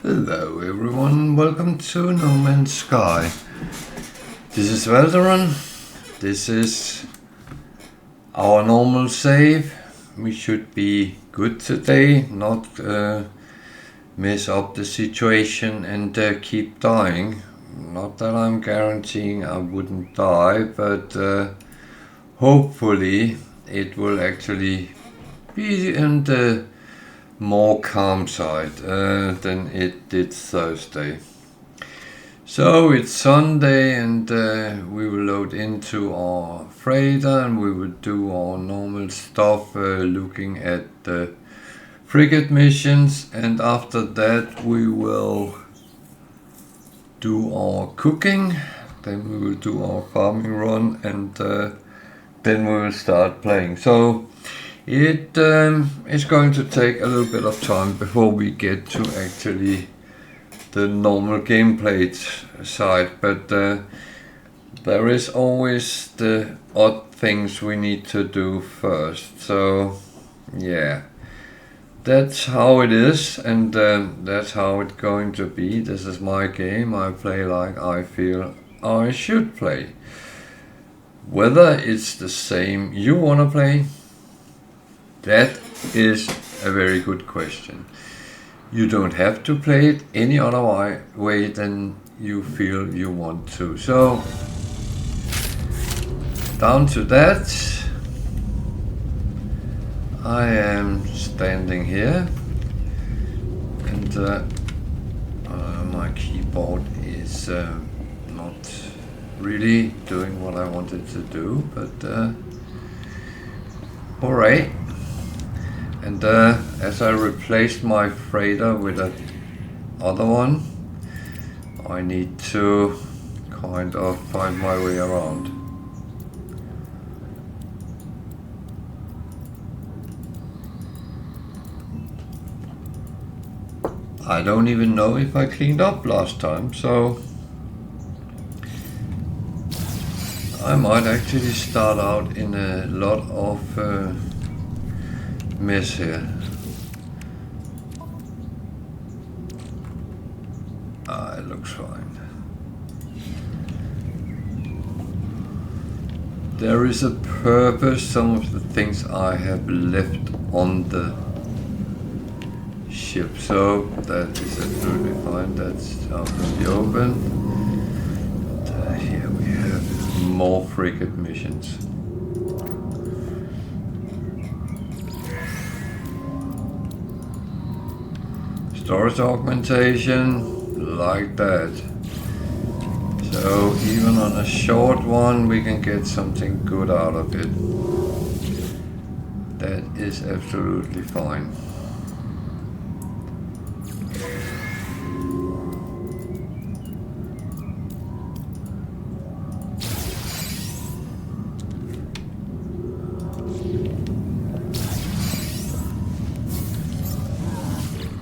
Hello everyone, welcome to No Man's Sky. This is Valderon. This is our normal save. We should be good today, not mess up the situation and keep dying. Not that I'm guaranteeing I wouldn't die, but hopefully it will actually be in the more calm side than it did Thursday. So it's Sunday and we will load into our freighter and we will do our normal stuff, looking at the frigate missions, and after that we will do our cooking, then we will do our farming run, and then we will start playing. So it is going to take a little bit of time before we get to actually the normal gameplay side, but there is always the odd things we need to do first. So yeah, that's how it is, and that's how it's going to be. This is my game. I play like I feel I should play. Whether it's the same you want to play, that is a very good question. You don't have to play it any other way than you feel you want to. So, down to that, I am standing here, and my keyboard is not really doing what I wanted to do, but alright. And as I replaced my freighter with that other one, I need to kind of find my way around. I don't even know if I cleaned up last time, so I might actually start out in a lot of mess here. It looks fine. There is a purpose. Some of the things I have left on the ship, so that is absolutely fine. That's out in the open. And, here we have more frigate missions. Storage augmentation, like that. So even on a short one we can get something good out of it. That is absolutely fine.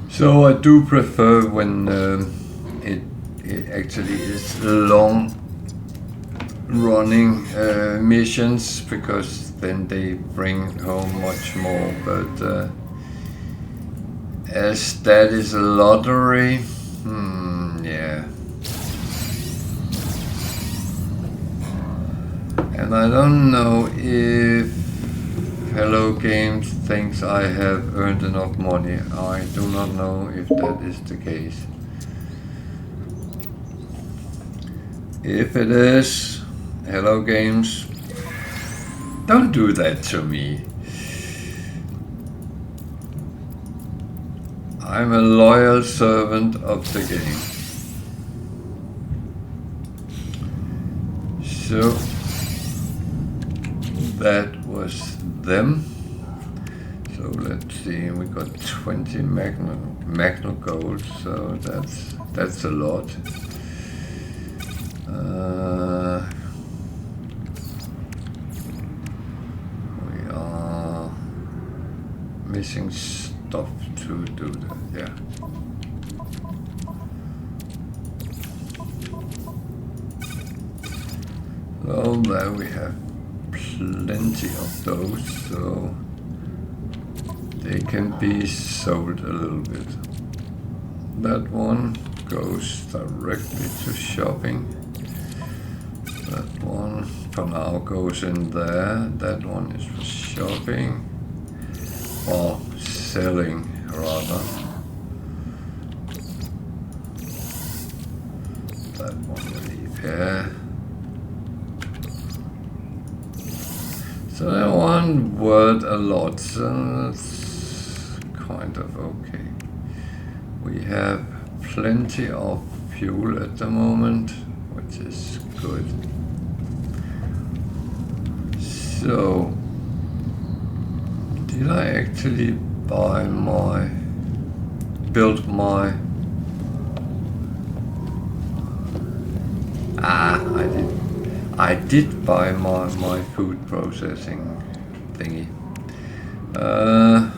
So I do prefer when it actually is long running missions, because then they bring home much more, but as that is a lottery, yeah. And I don't know if Hello Games thinks I have earned enough money. I do not know if that is the case. If it is, Hello Games, don't do that to me. I'm a loyal servant of the game. So that was them. So let's see, we got 20 Magna gold, so that's a lot. We are missing stuff to do that, yeah. So there we have plenty of those, so they can be sold a little bit. that one goes directly to shopping. That one for now goes in there. That one is for shopping. Or selling, rather. That one will leave here. So that one worth a lot, so that's kind of okay. We have plenty of fuel at the moment, which is good. So, did I actually build my... I did buy my food processing thingy. I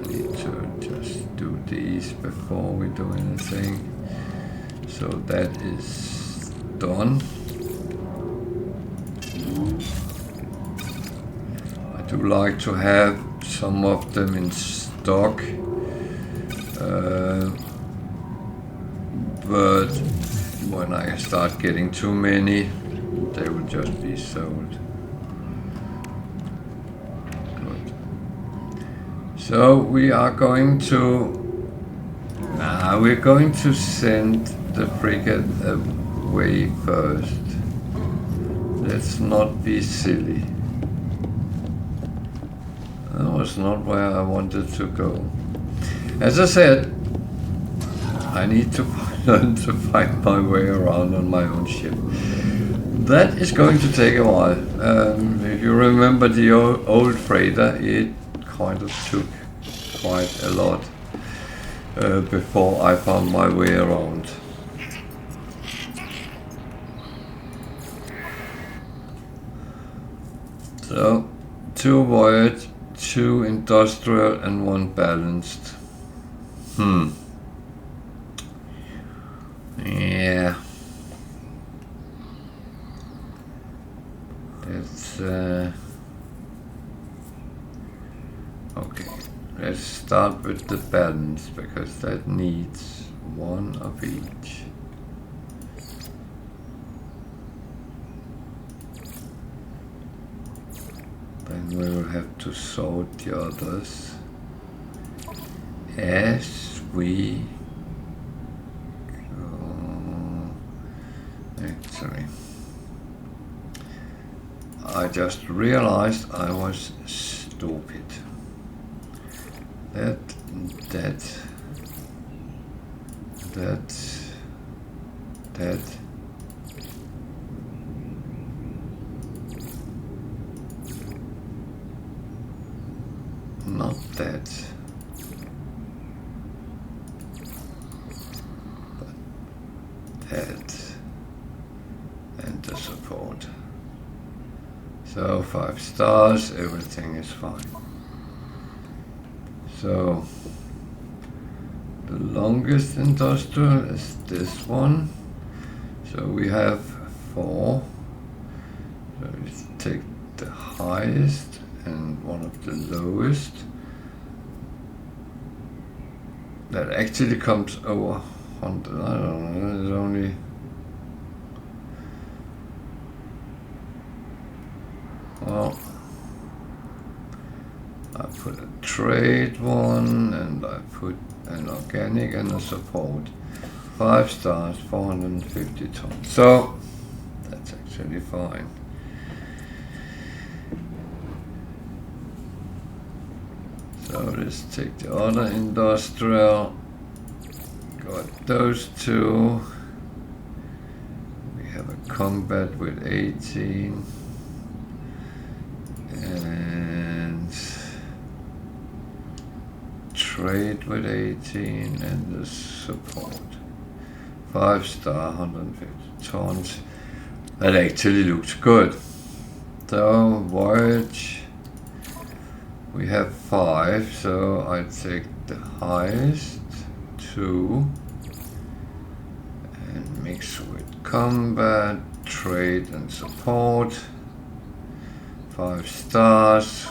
need to just do these before we do anything. So that is done. I do like to have some of them in stock, but when I start getting too many, they will just be sold. Good. So we are going to... we're going to send the frigate away first. Let's not be silly. That was not where I wanted to go. As I said, I need to learn to find my way around on my own ship. That is going to take a while. If you remember the old freighter, it kind of took quite a lot before I found my way around. So, 2 voyage, 2 industrial and 1 balanced. Yeah. Let's okay. Let's start with the balance because that needs 1 of each. Then we will have to sort the others as we go. Actually, I just realized I was stupid. That, not that, but that, and the support. So 5 stars, everything is fine. So the longest industrial is this one. So we have 4. So we take the highest and one of the lowest. That actually comes over 100. I don't know, it's only... Well, I put a trade one and I put an organic and a support. 5 stars, 450 tons. So that's actually fine. So let's take the other industrial. Got those 2. We have a combat with 18. And trade with 18 and the support. 5 star, 150 tons. That actually looks good. So voyage, we have 5, so I take the highest 2 and mix with combat, trade and support. 5 stars,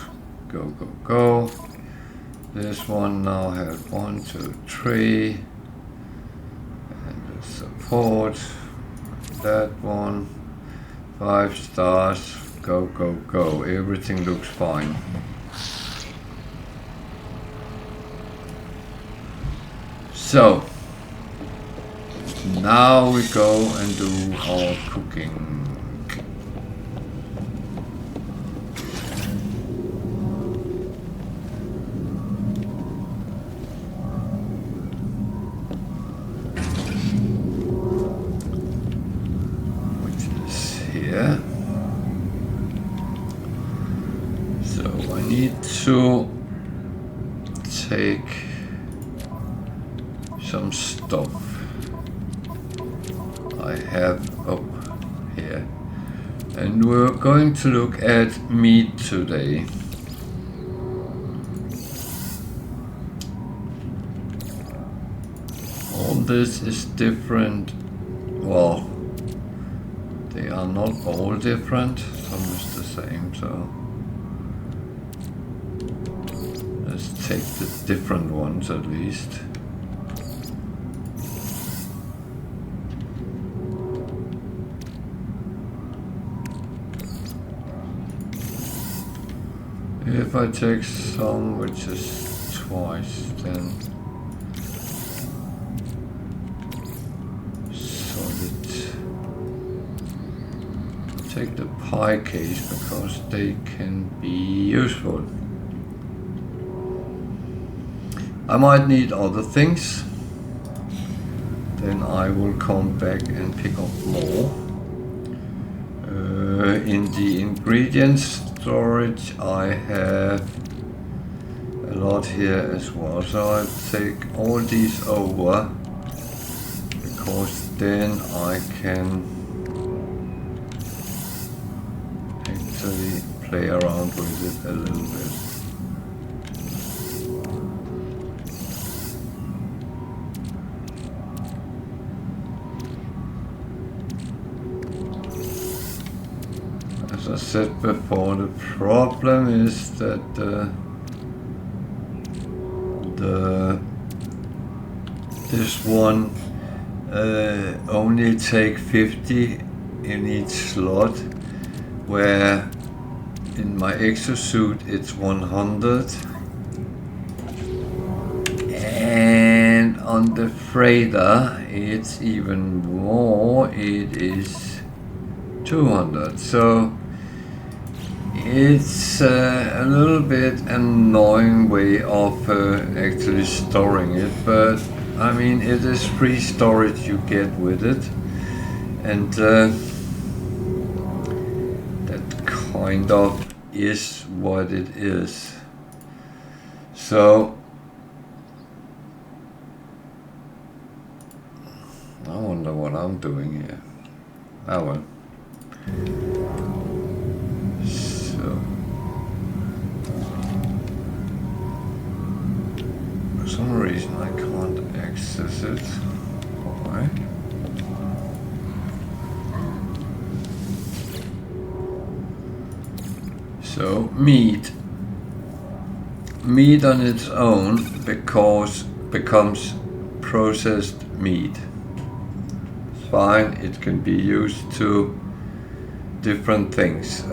go, go, go. This one now has 1, 2, 3. report that one. 5 stars. Go, go, go. Everything looks fine. So now we go and do our cooking. Which is here. So I need to take some stuff. I have here, and we're going to look at meat today. All this is different. Well, they are not all different. Some is the same. So let's take the different ones at least. If I take some which is twice, then solid. Take the pie case because they can be useful. I might need other things. Then I will come back and pick up more. In the ingredients storage I have a lot here as well, so I'll take all these over because then I can actually play around with it a little bit. As I said before, the problem is that this one only take 50 in each slot, where in my exosuit it's 100, and on the freighter it's even more, it is 200. So it's a little bit annoying way of actually storing it, but I mean it is free storage you get with it, and that kind of is what it is. So I wonder what I'm doing here. Oh well. For some reason I can't access it. Why? So meat on its own becomes processed meat. It's fine, it can be used to different things.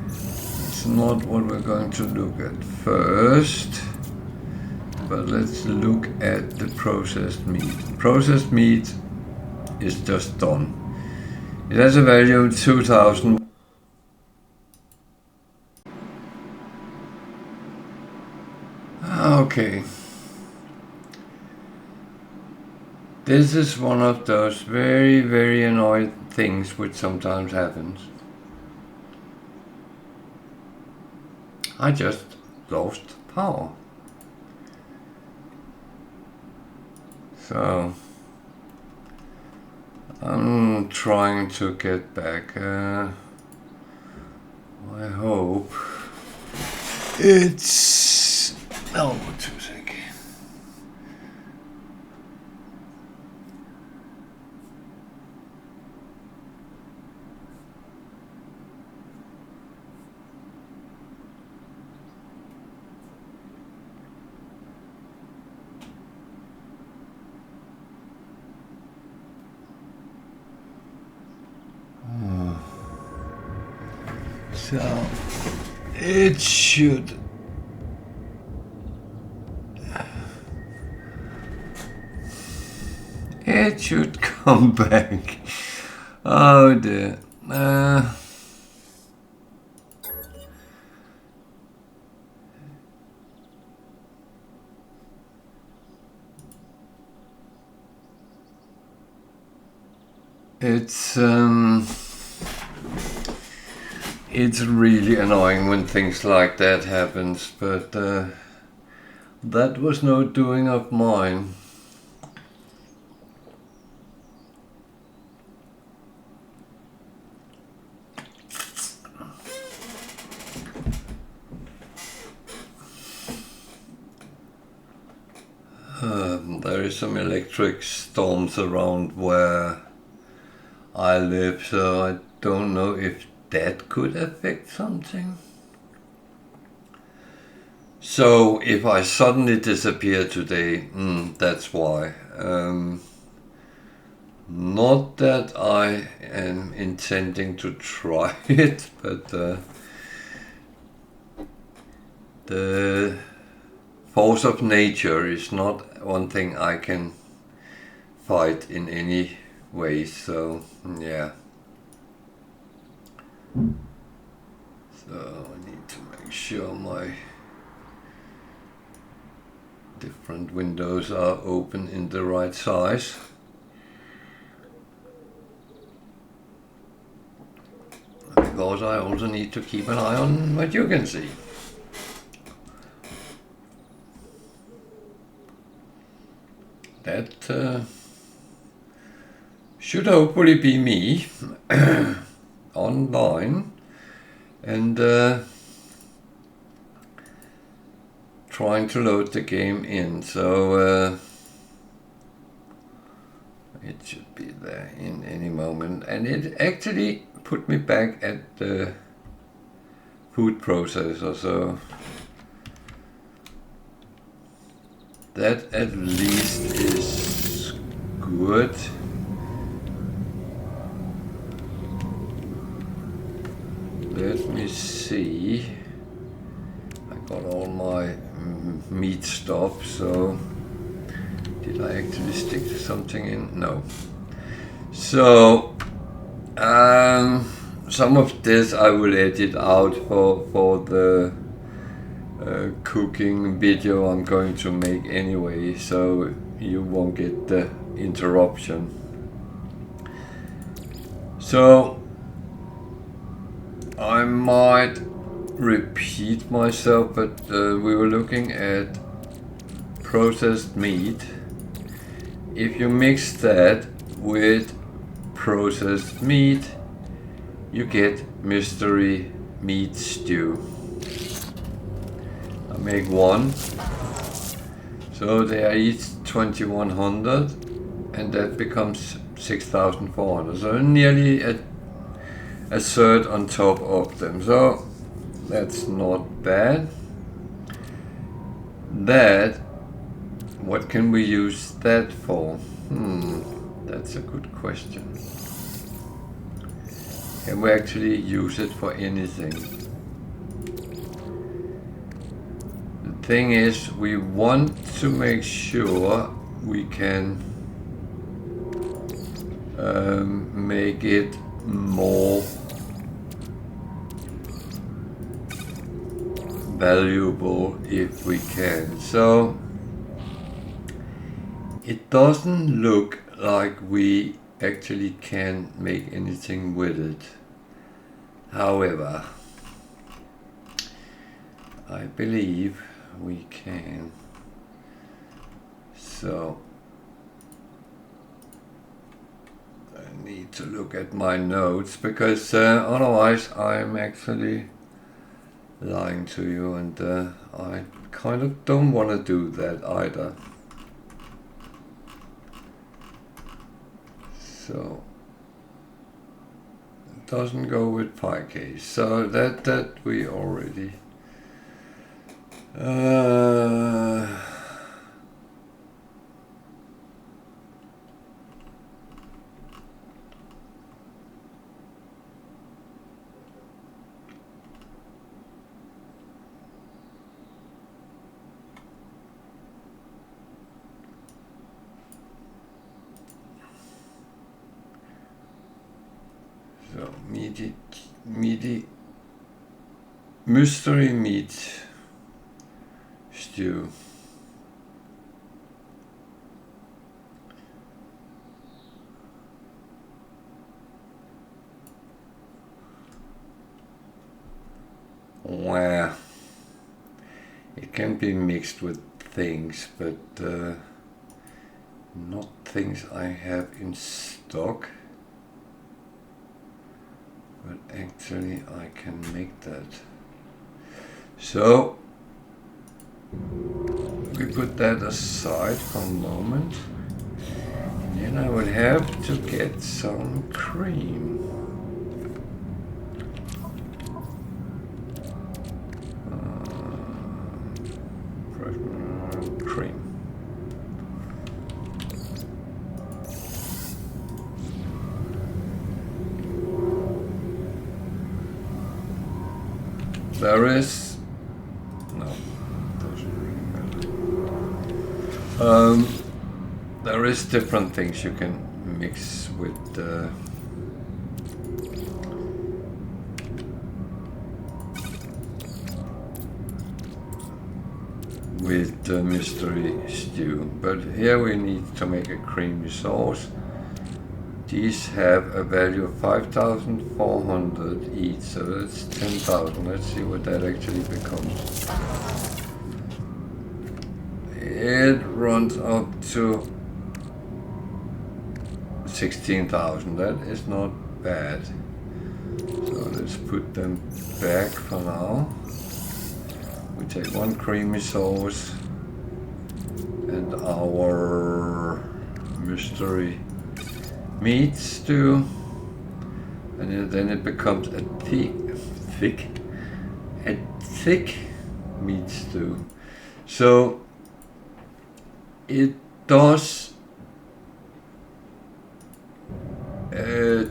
It's not what we're going to look at first, but let's look at the processed meat. Processed meat is just done. It has a value of 2,000. Okay. This is one of those very, very annoying things which sometimes happens. I just lost power. So I'm trying to get back. I hope it's... Oh, 2 seconds. So it should come back. Oh dear. It's really annoying when things like that happens, but that was no doing of mine. There is some electric storms around where I live, so I don't know if that could affect something. So if I suddenly disappear today, that's why. Not that I am intending to try it, but the force of nature is not one thing I can fight in any way, so yeah. So I need to make sure my different windows are open in the right size. Because I also need to keep an eye on what you can see. That should hopefully be me online and trying to load the game in, so it should be there in any moment. And it actually put me back at the food processor, so that at least is good. Let me see. I got all my meat stuff, so did I actually stick something in? No. So some of this I will edit out for the cooking video I'm going to make anyway, so you won't get the interruption. So I might repeat myself, but we were looking at processed meat. If you mix that with processed meat, you get mystery meat stew. I make one, so they are each 2100, and that becomes 6400, so nearly a third on top of them, so that's not bad. That, what can we use that for? That's a good question. Can we actually use it for anything? The thing is, we want to make sure we can make it more valuable if we can. So it doesn't look like we actually can make anything with it. However, I believe we can. So I need to look at my notes, because otherwise I'm actually lying to you, and I kind of don't want to do that either. So it doesn't go with pie case, so that we already mystery meat stew. Well, it can be mixed with things, but not things I have in stock. But actually I can make that. So we put that aside for a moment. And then I would have to get some cream. Cream. There is no, doesn't really matter. There is different things you can mix with the mystery stew, but here we need to make a creamy sauce. These have a value of 5,400 each, so that's 10,000. Let's see what that actually becomes. It runs up to 16,000. That is not bad. So let's put them back for now. We take one creamy sauce and our mystery meat stew, and then it becomes a thick meat stew. So it does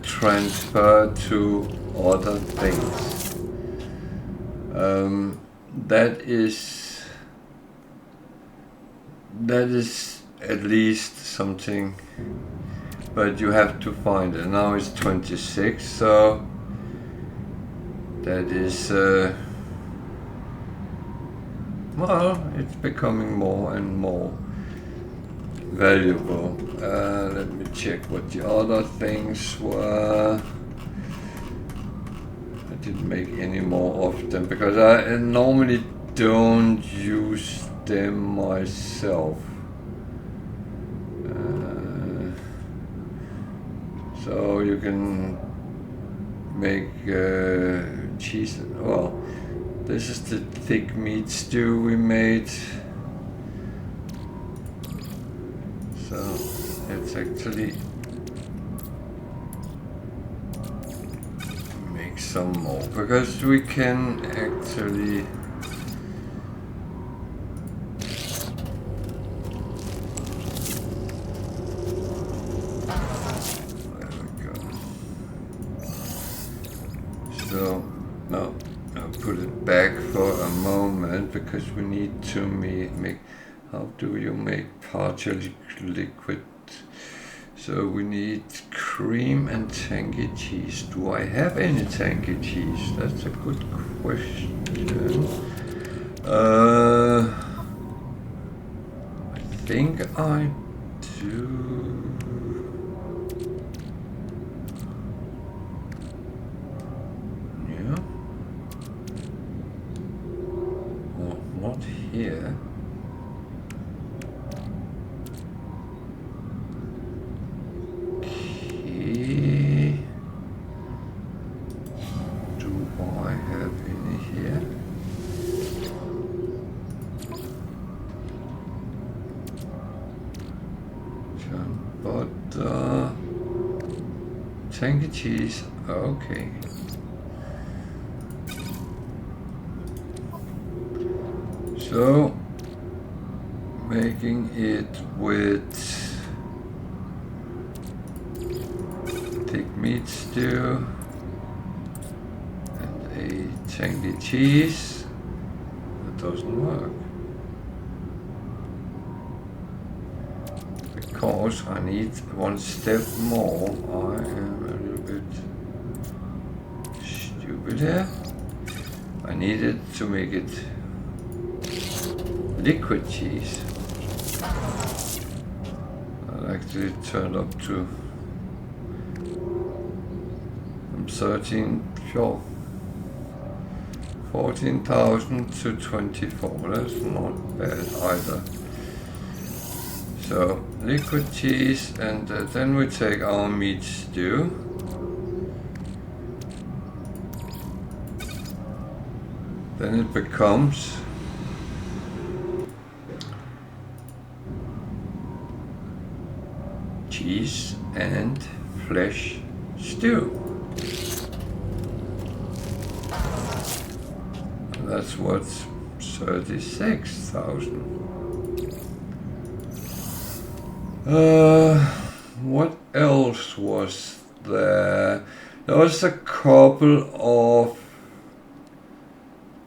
transfer to other things. That is at least something, but you have to find it. Now it's 26, so that is well, it's becoming more and more valuable. Let me check what the other things were. I didn't make any more of them because I normally don't use them myself. So you can make cheese. Well, this is the thick meat stew we made. So let's actually make some more, because we can actually put it back for a moment, because we need to make, how do you make partially liquid? So we need cream and tangy cheese. Do I have any tangy cheese? That's a good question. I think I do. Not here. Okay. Do I have any here? Butter, tangy cheese. Okay. So, making it with thick meat stew and a tangy cheese. That doesn't work, because I need one step more. I am a little bit here. I need it to make it liquid cheese. I'll actually turn up to 14,000 to 24. That's not bad either. So liquid cheese, and then we take our meat stew. Then it becomes cheese and flesh stew. And that's what's 36,000. What else was there? There was a couple of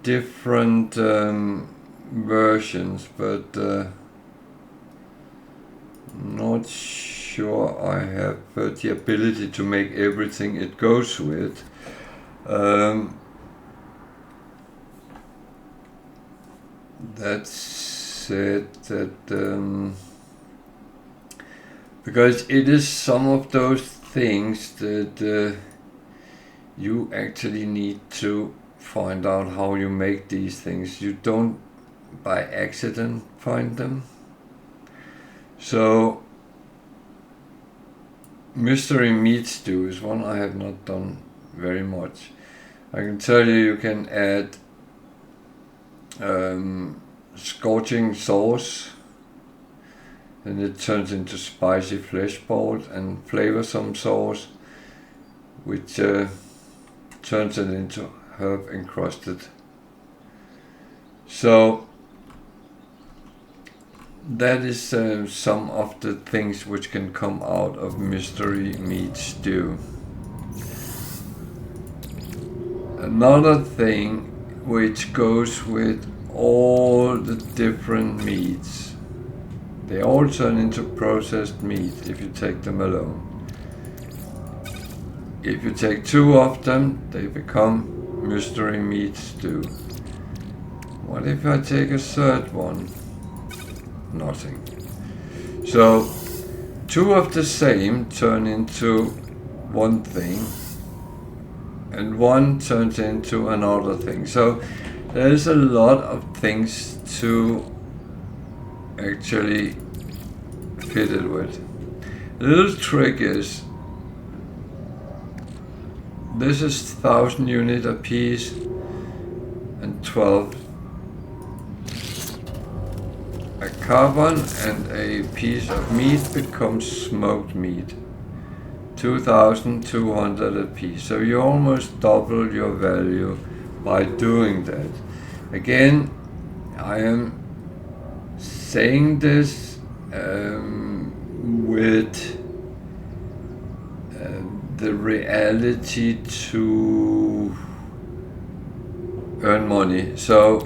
different versions, but not sure I have the ability to make everything it goes with. That said, that because it is some of those things that you actually need to find out how you make these things. You don't by accident find them. So mystery meat stew is one I have not done very much. I can tell you can add scorching sauce, and it turns into spicy flesh balls, and flavorsome sauce, which turns it into herb encrusted. So that is some of the things which can come out of mystery meat stew. Another thing which goes with all the different meats, they all turn into processed meat if you take them alone. If you take two of them, they become mystery meat stew. What if I take a third one? Nothing. So two of the same turn into one thing, and one turns into another thing. So there's a lot of things to actually fit it with. The little trick is, this is 1,000 units a piece and 12. A carbon and a piece of meat becomes smoked meat. 2,200 a piece. So you almost double your value by doing that. Again, I am saying this with the reality to earn money. So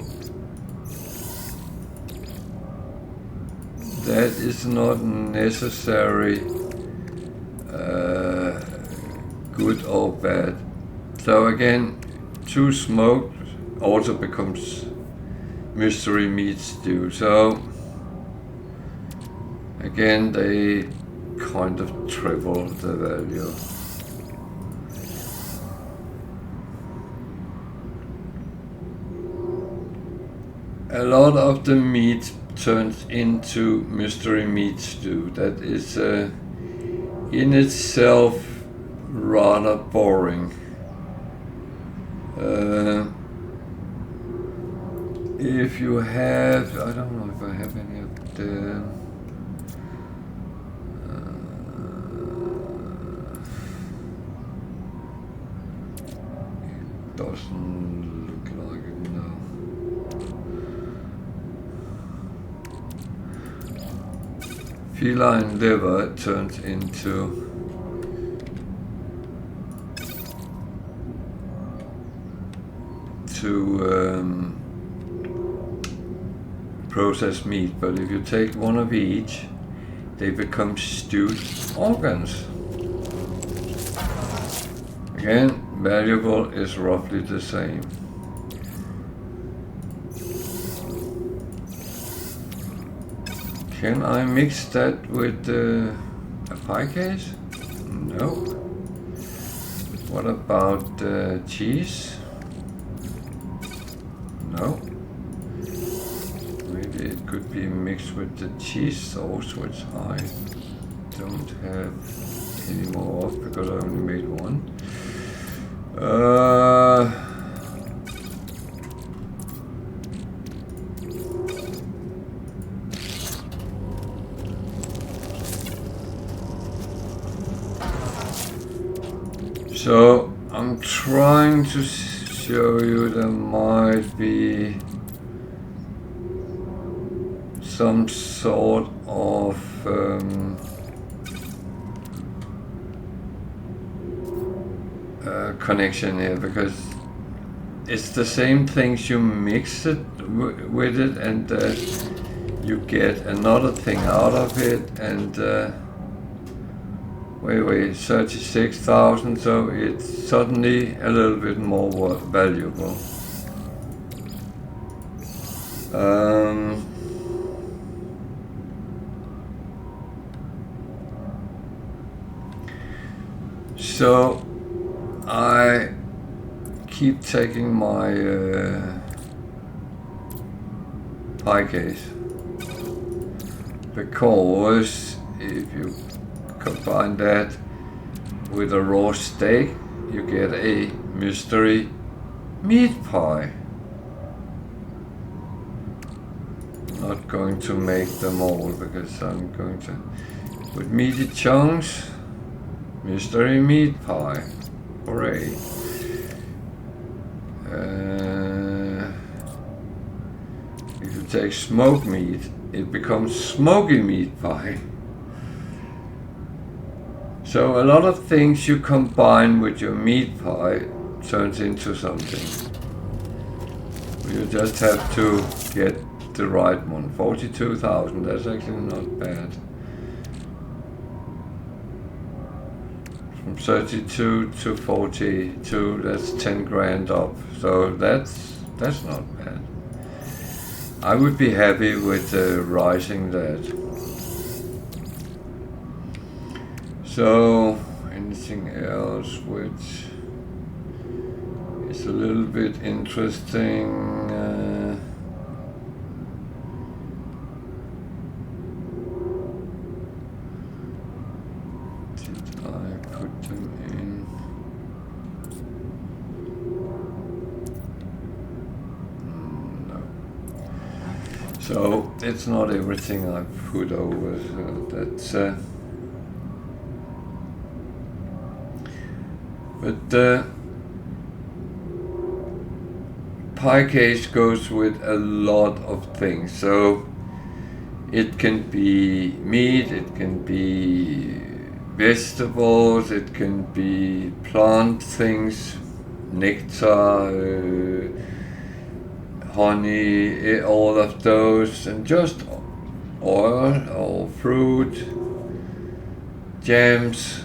that is not necessary good or bad. So again, two smoked also becomes mystery meat stew. So again, they kind of triple the value. A lot of the meat turns into mystery meat stew. That is in itself rather boring. If you have, I don't know if I have any of the doesn't look like it now. Feline liver turns into processed meat, but if you take one of each, they become stewed organs. Again, variable is roughly the same. Can I mix that with a pie case? No. What about cheese? No. Maybe it could be mixed with the cheese sauce, which I don't have any more of because I only made one. So I'm trying to show you there might be some sort of connection here, because it's the same things you mix it with it, and you get another thing out of it, and wait, 36,000, so it's suddenly a little bit more valuable. So I keep taking my pie case, because if you combine that with a raw steak, you get a mystery meat pie. I'm not going to make them all because I'm going to, with meaty chunks, mystery meat pie. Hooray. If you take smoked meat, it becomes smoky meat pie. So a lot of things you combine with your meat pie turns into something. You just have to get the right one. 42,000, that's actually not bad. From 32 to 42, that's 10 grand up. So that's not bad. I would be happy with rising that. So, anything else which is a little bit interesting? Did I put them in? No. So, it's not everything I put over, so that's... But the pie case goes with a lot of things. So it can be meat, it can be vegetables, it can be plant things, nectar, honey, all of those, and just oil or fruit, jams,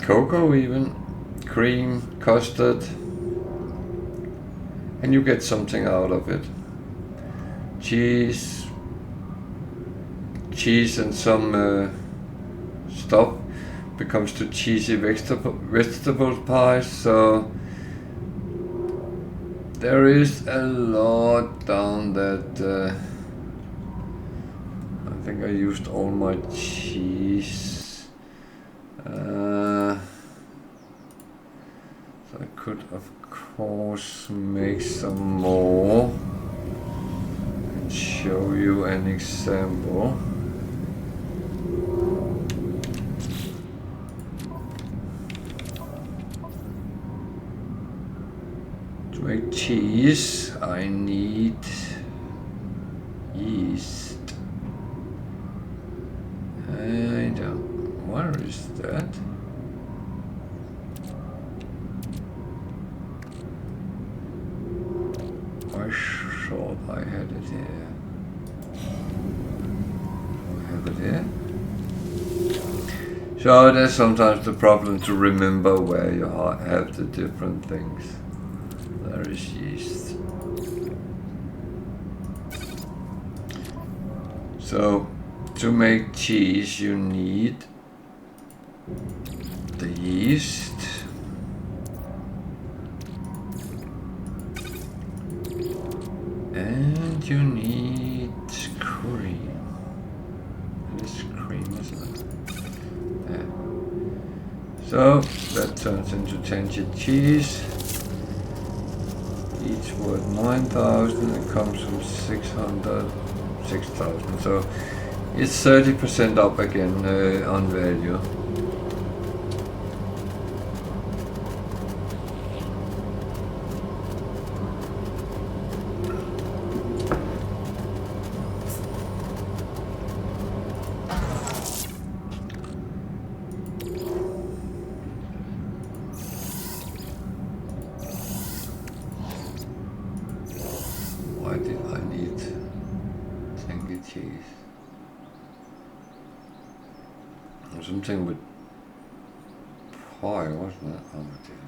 cocoa even, cream, custard, and you get something out of it. Cheese and some stuff becomes to cheesy vegetable pies, so there is a lot down that I think I used all my cheese. So I could of course make some more and show you an example. To make cheese I need yeast. Where is that? I thought I had it here. Do I have it here? So that's sometimes the problem to remember where you have the different things. There is yeast. So to make cheese you need the yeast, and you need cream. This cream, isn't it? Yeah. So that turns into tangy cheese. Each worth 9,000. It comes from 600, 6,000. So it's 30% up again on value. Why did I need tangy cheese? Something with pie, wasn't it? Oh dear.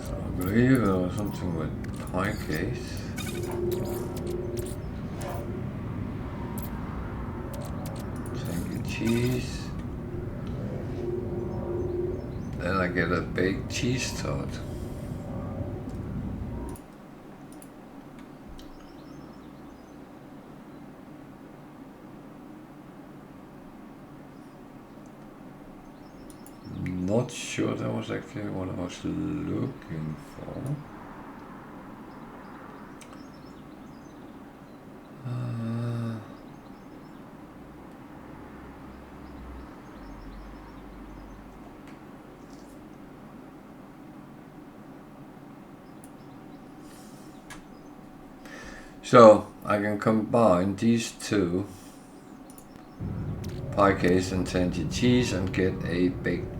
So I believe there was something with pie case. Tangy cheese. Then I get a baked cheese tart. Not sure that was actually what I was looking for. So I can combine these two, pie case and tangy cheese, and get a baked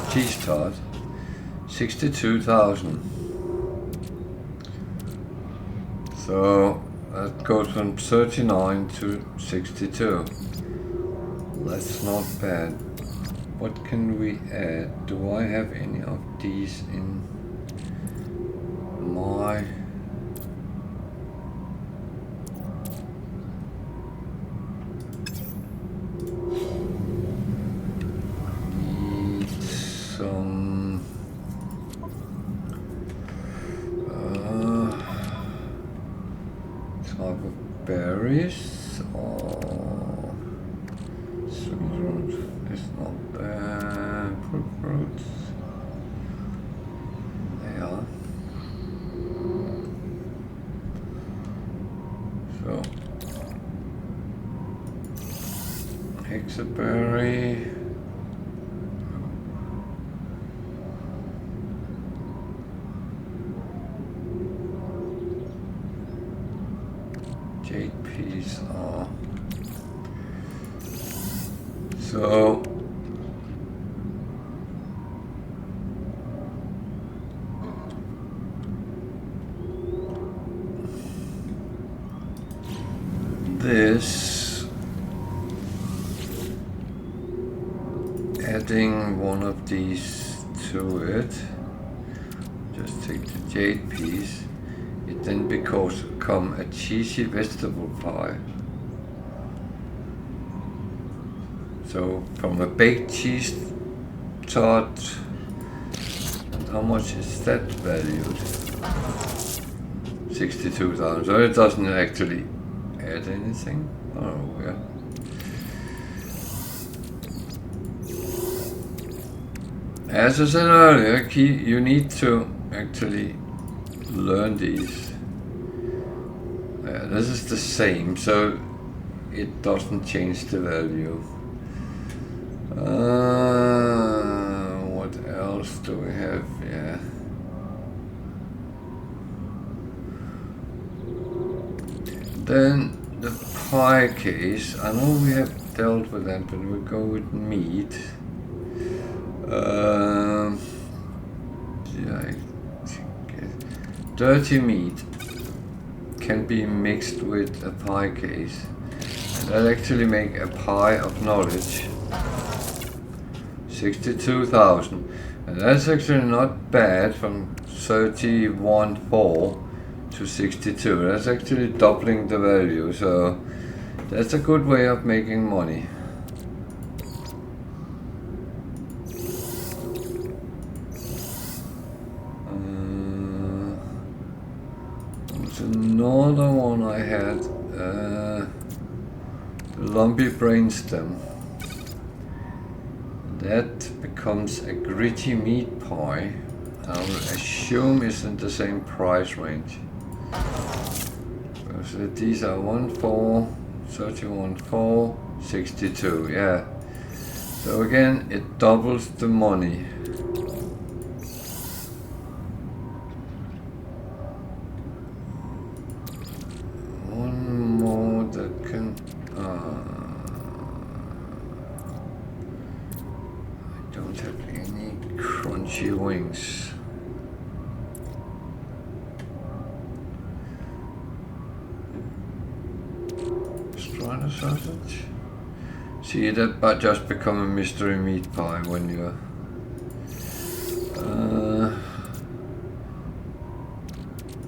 cheese tart. 62,000. So that goes from 39 to 62. That's not bad. What can we add? Do I have any of these in my... Need some... type of berries or sweet fruit. It's not there. Fruits. They are. So hexaberry. Jade peas are. So this, adding one of these to it, just take the jade piece, it then become a cheesy vegetable pie. So from a baked cheese tart, and how much is that valued? 62,000. So it doesn't actually add anything. Oh yeah. As I said earlier, you need to actually learn these. This is the same, so it doesn't change the value. What else do we have? Yeah. Then the pie case. I know we have dealt with that, but we'll go with meat. Yeah, dirty meat can be mixed with a pie case. And that actually make a pie of knowledge. 62,000. And that's actually not bad from 31.4 to 62. That's actually doubling the value, so that's a good way of making money. There's another one I had, lumpy brainstem. That becomes a gritty meat pie. I will assume it's in the same price range. So these are 1.4, 31.4, 62, yeah. So again, it doubles the money. One more that can... I don't have any crunchy wings. Strainer sausage? See, that but just become a mystery meat pie when you're...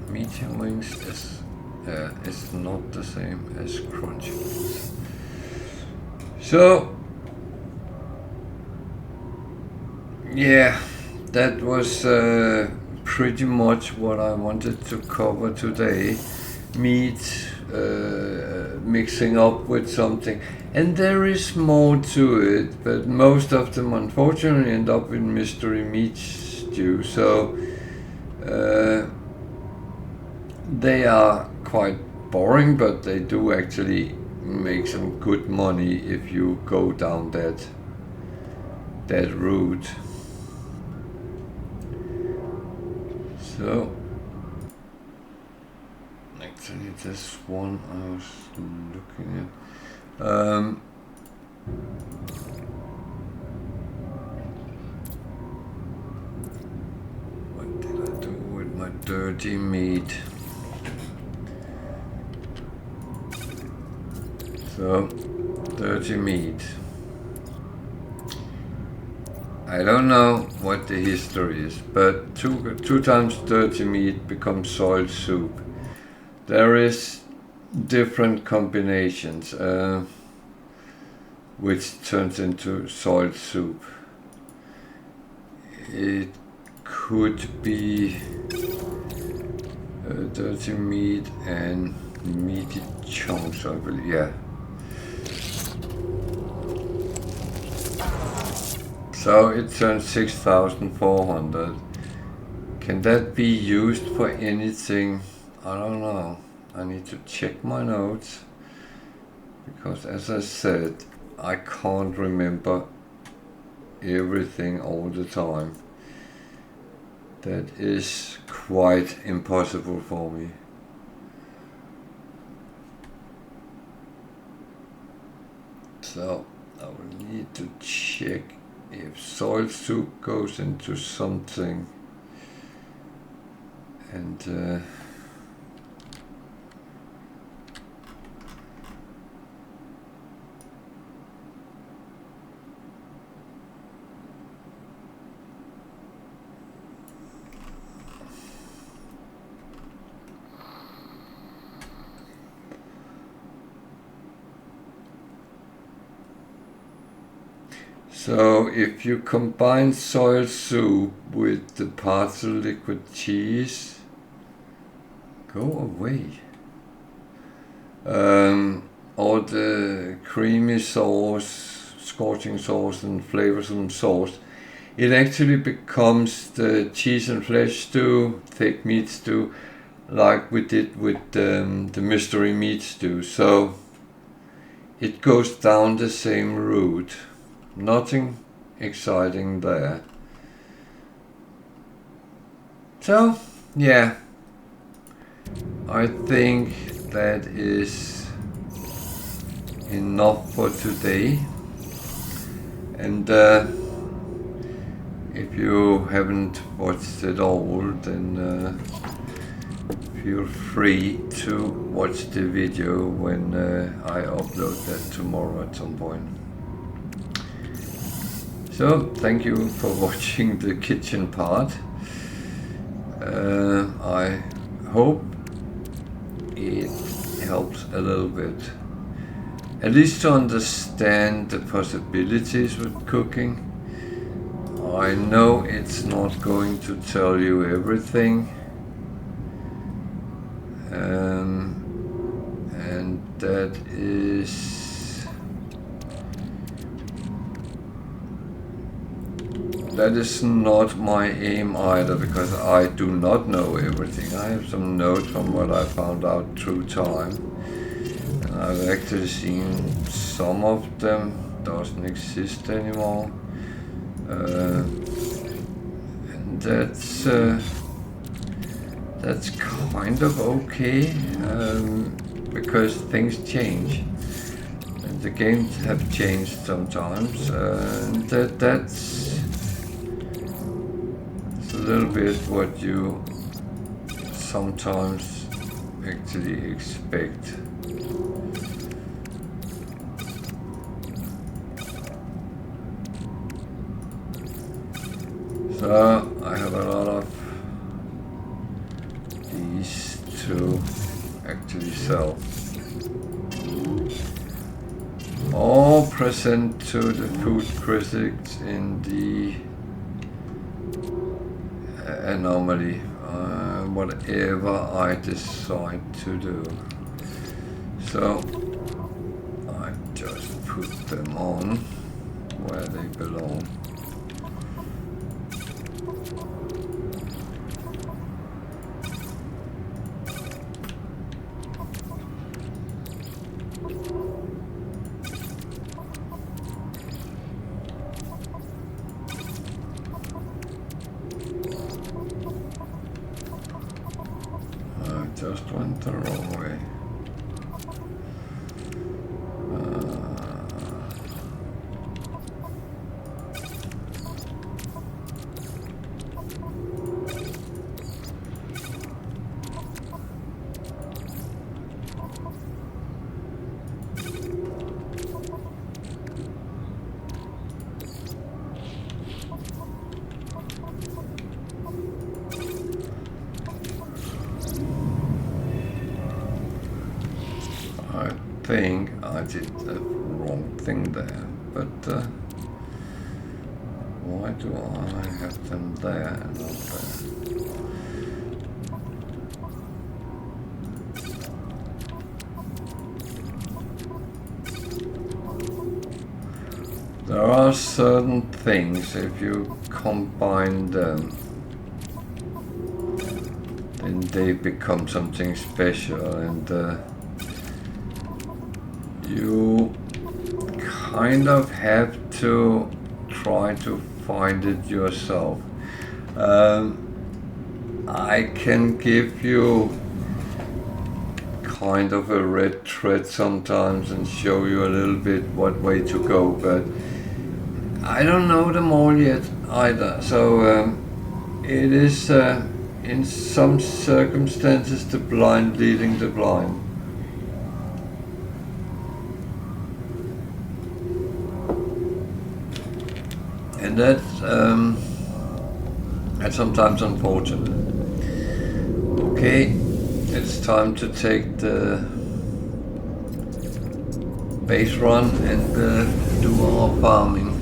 medium wings is... it's not the same as crunchy wings. So... yeah, that was pretty much what I wanted to cover today. Meat mixing up with something, and there is more to it, but most of them unfortunately end up in mystery meat stew, so they are quite boring, but they do actually make some good money if you go down that route. So actually this one I was looking at, what did I do with my dirty meat? So dirty meat, I don't know what the history is, but two times dirty meat becomes soiled soup. There is different combinations, which turns into soiled soup. It could be dirty meat and meaty chunks, I believe. Yeah. So it turns 6,400. Can that be used for anything? I don't know. I need to check my notes, because as I said, I can't remember everything all the time. That is quite impossible for me. So I will need to check if soiled soup goes into something, and so if you combine soy soup with the partial liquid cheese, go away, or the creamy sauce, scorching sauce and flavorsome sauce, it actually becomes the cheese and flesh stew, thick meat stew, like we did with the mystery meat stew. So it goes down the same route. Nothing exciting there. So, yeah, I think that is enough for today. And if you haven't watched it all, then feel free to watch the video when I upload that tomorrow at some point. So thank you for watching the kitchen part. I hope it helps a little bit, at least to understand the possibilities with cooking. I know it's not going to tell you everything, and that is not my aim either, because I do not know everything. I have some notes from what I found out through time, and I've actually seen some of them doesn't exist anymore, and that's kind of okay, because things change. The games have changed sometimes, and that's a little bit what you sometimes actually expect. So I have a lot of these to actually sell. All present to the food critics in the anomaly, whatever I decide to do. So I just put them on where they belong. Just went the wrong way. I think I did the wrong thing there, but why do I have them there and not there? There are certain things, if you combine them, then they become something special, and you kind of have to try to find it yourself. I can give you kind of a red thread sometimes and show you a little bit what way to go, but I don't know them all yet either. So it is in some circumstances the blind leading the blind. And that's sometimes unfortunate. Okay, it's time to take the base run and do our farming.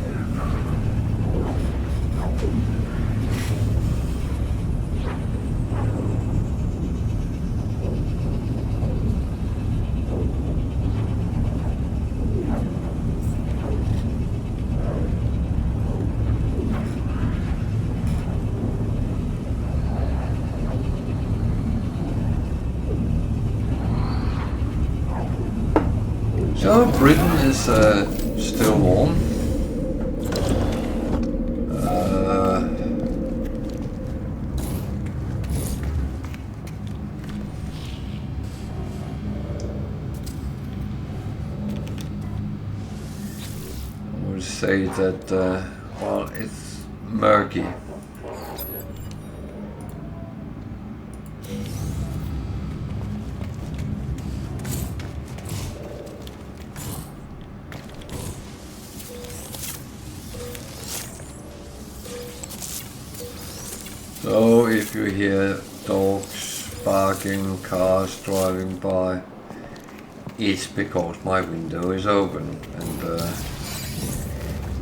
So Britain is still warm. I would say that well, it's murky. So if you hear dogs barking, cars driving by, it's because my window is open, and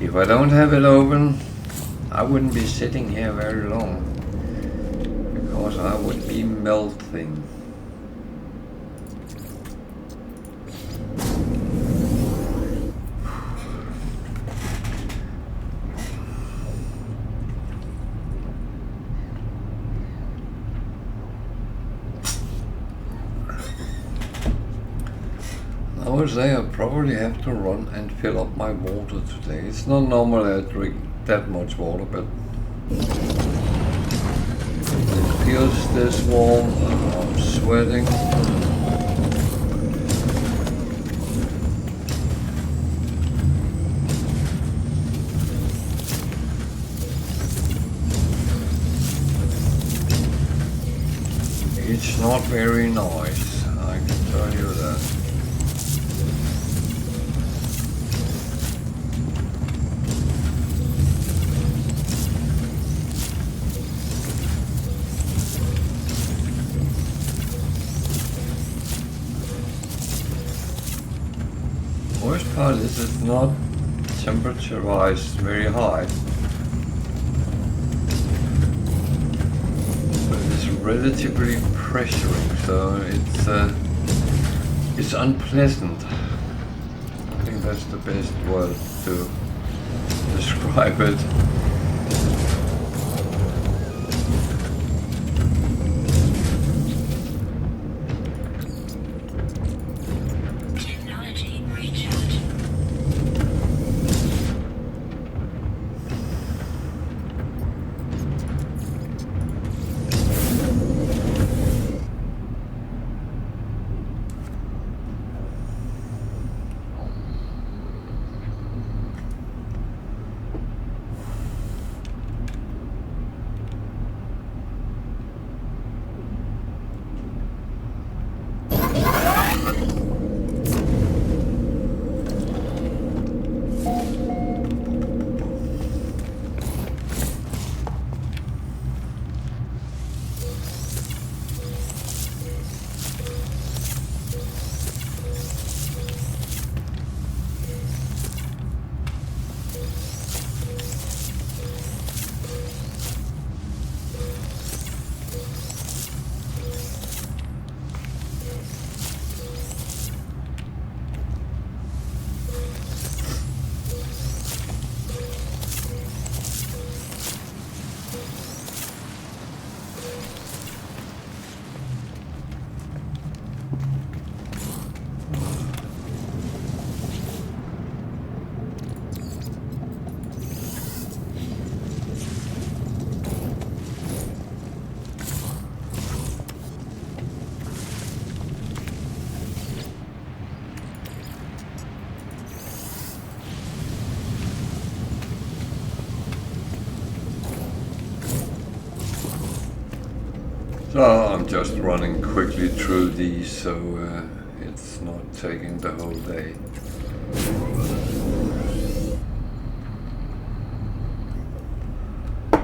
if I don't have it open, I wouldn't be sitting here very long, because I would be melting. I would say I probably have to run and fill up my water today. It's not normal I drink that much water, but it feels this warm. I'm sweating. It's not very nice, I can tell you that. Worst part is it's not temperature-wise very high, but it's relatively pressuring, so it's unpleasant. I think that's the best word to describe it. So I'm just running quickly through these, so it's not taking the whole day.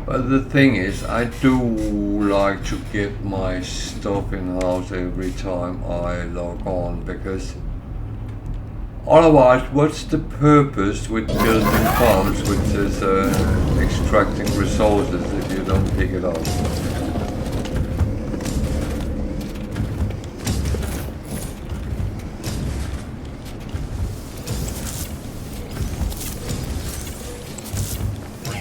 But the thing is, I do like to get my stuff in house every time I log on, because otherwise, what's the purpose with building farms, which is extracting resources, if you don't pick it up?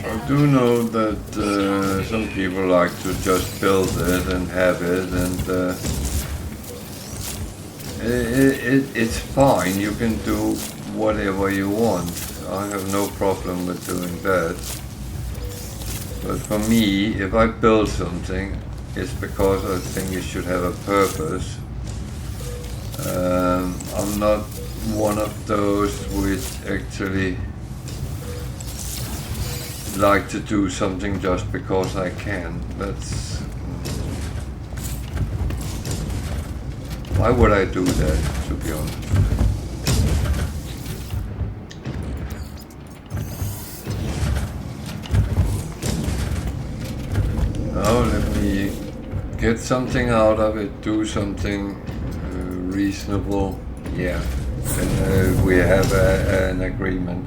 I do know that some people like to just build it and have it, and it's fine. You can do whatever you want. I have no problem with doing that. But for me, if I build something, it's because I think it should have a purpose. I'm not one of those which actually like to do something just because I can. That's... Why would I do that, to be honest? Now let me get something out of it, do something reasonable. Yeah, then we have an agreement.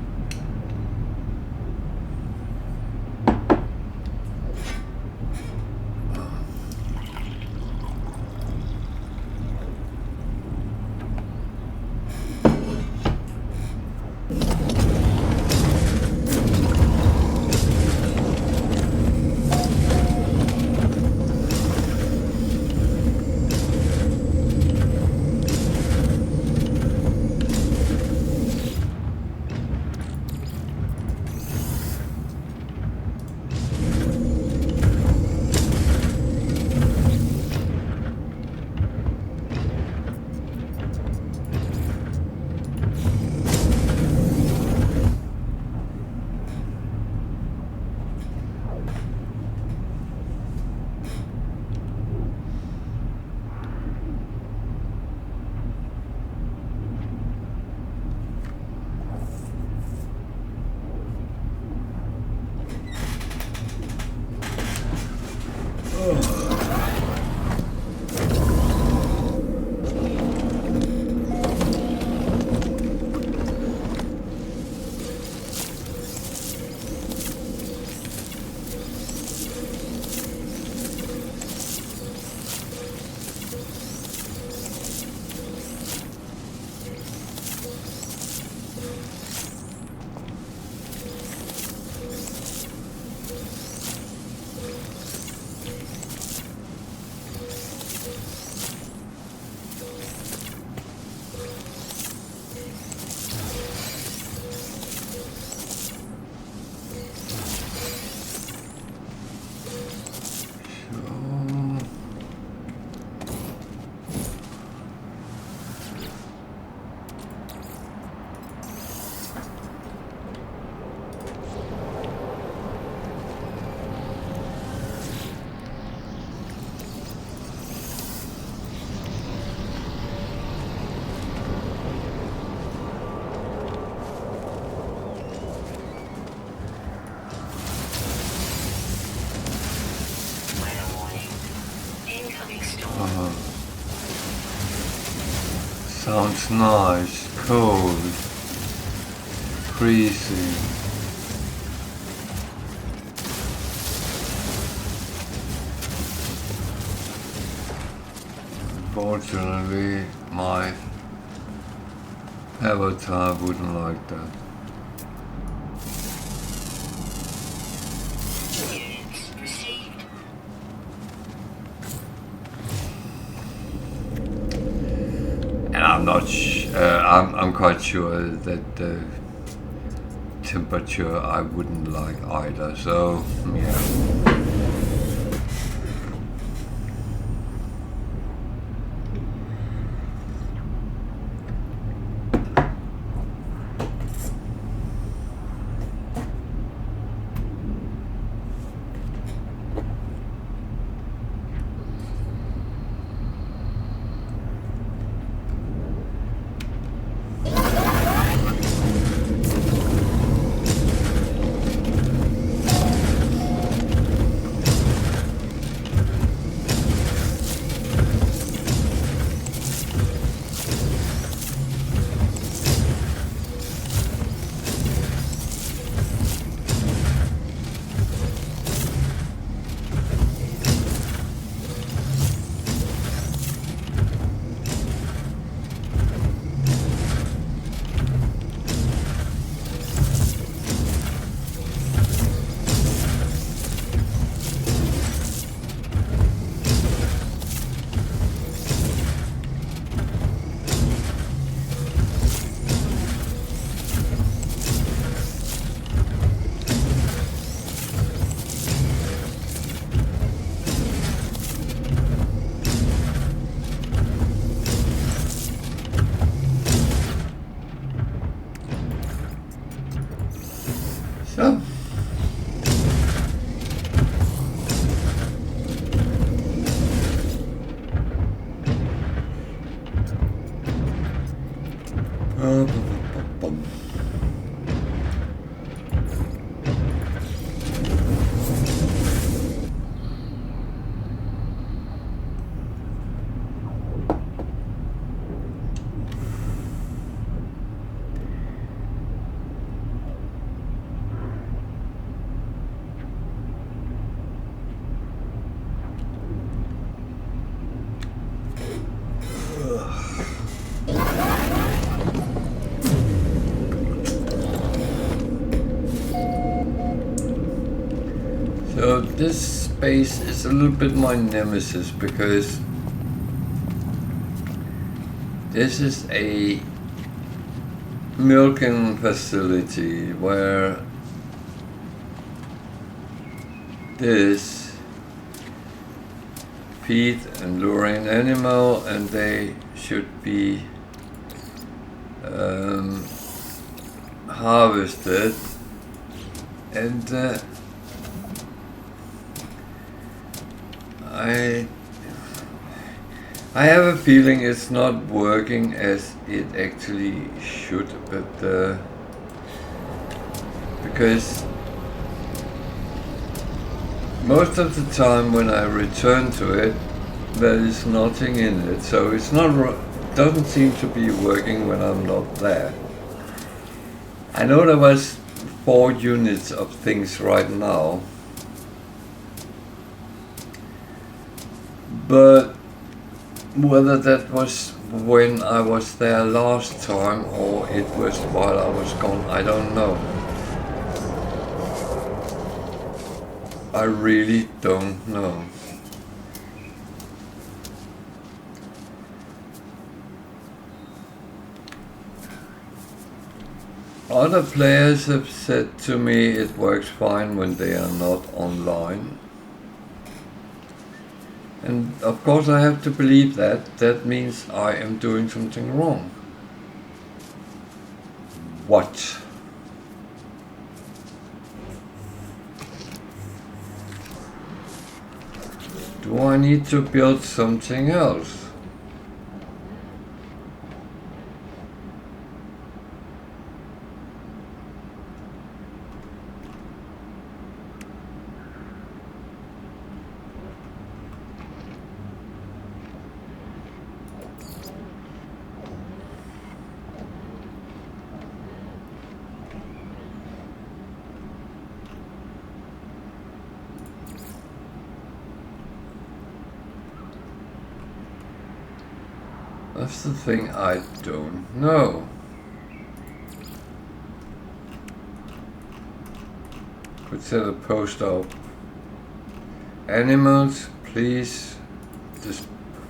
Sounds nice, cold, freezing. Unfortunately, my avatar wouldn't like that. I'm quite sure that the temperature I wouldn't like either, so yeah. So this space is a little bit my nemesis because this is a milking facility where this feed and lure in animal, and they should be harvested, and I have a feeling it's not working as it actually should, but because most of the time when I return to it, there is nothing in it, so it's not doesn't seem to be working when I'm not there. I know there was 4 units of things right now, but whether that was when I was there last time or it was while I was gone, I don't know. I really don't know. Other players have said to me it works fine when they are not online. And of course I have to believe that. That means I am doing something wrong. What? Do I need to build something else? That's the thing I don't know. Could set a post up. Animals, please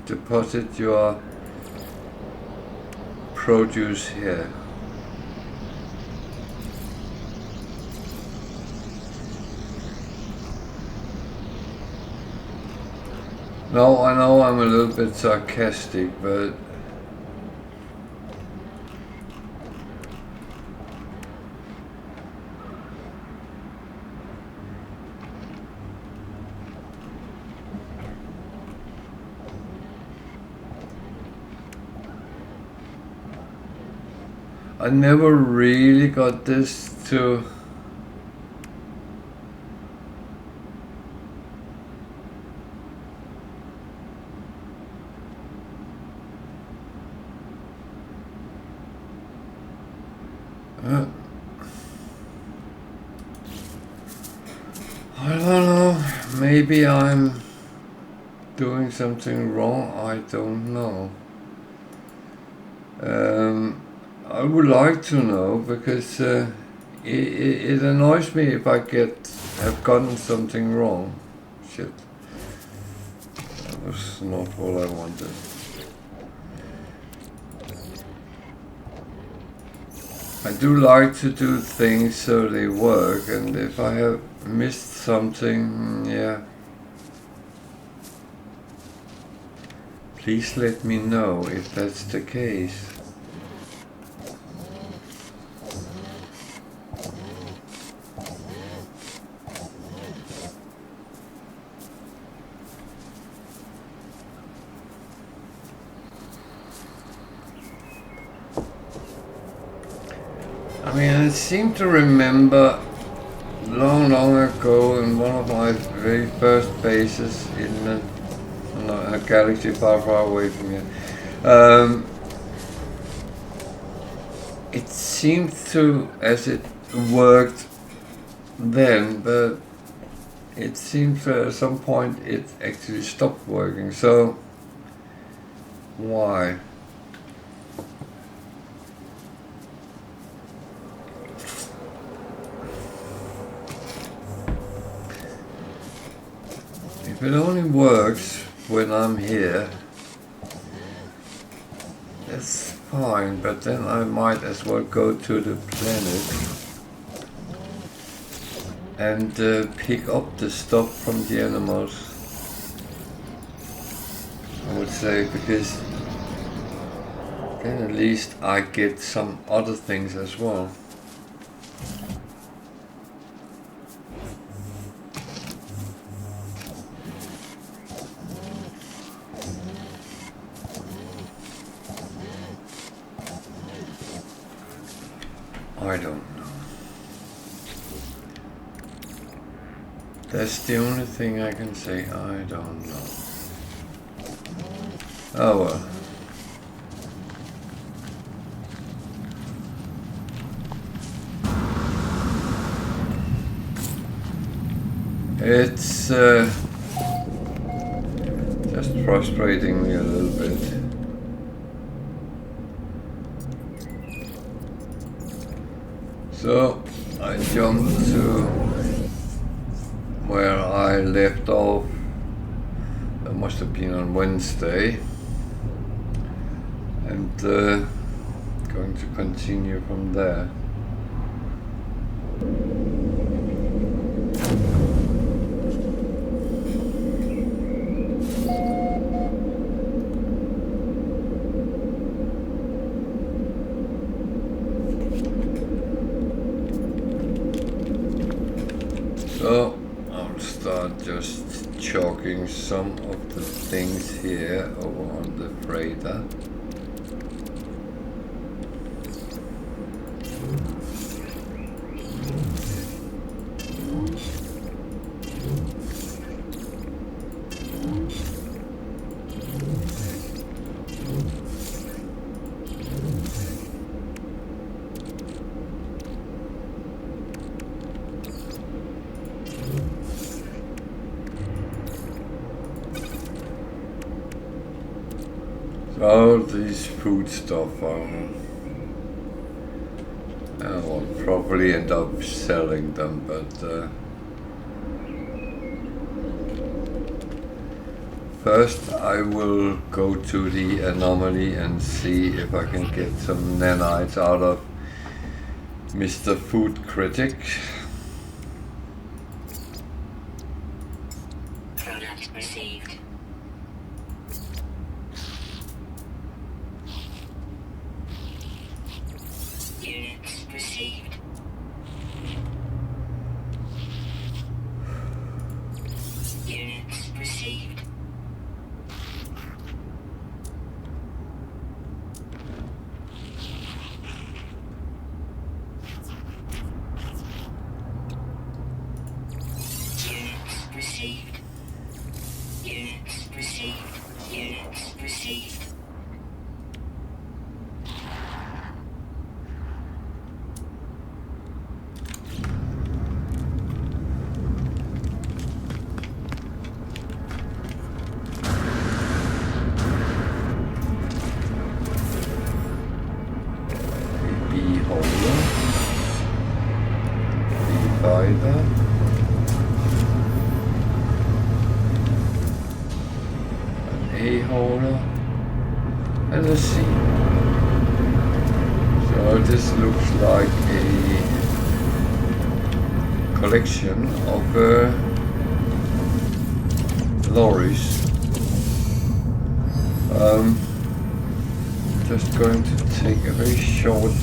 deposit your produce here. No, I know I'm a little bit sarcastic, but I never really got this to I don't know, maybe I'm doing something wrong, I don't know. I would like to know because it annoys me if I have gotten something wrong. Shit. That was not what I wanted. I do like to do things so they work, and if I have missed something, yeah. Please let me know if that's the case. I mean, I seem to remember long ago in one of my very first bases in a galaxy far away from here. It seemed to, as it worked then, but it seems at some point it actually stopped working. So, why? If it only works when I'm here, that's fine, but then I might as well go to the planet and pick up the stuff from the animals. I would say, because then at least I get some other things as well. I don't know. That's the only thing I can say. I don't know. Oh well. It's just frustrating me a little bit. So I jumped to where I left off. That must have been on Wednesday, and going to continue from there. So I'll start just chalking some of the things here over on the freighter. So these food stuff, I'll probably end up selling them, but first I will go to the anomaly and see if I can get some nanites out of Mr. Food Critic. Product received. Units received. Units received. Units received. Units received. Units received. Beholder, Divider, an A-holder, and a C. So this looks like a collection of lorries. Just going to take a very short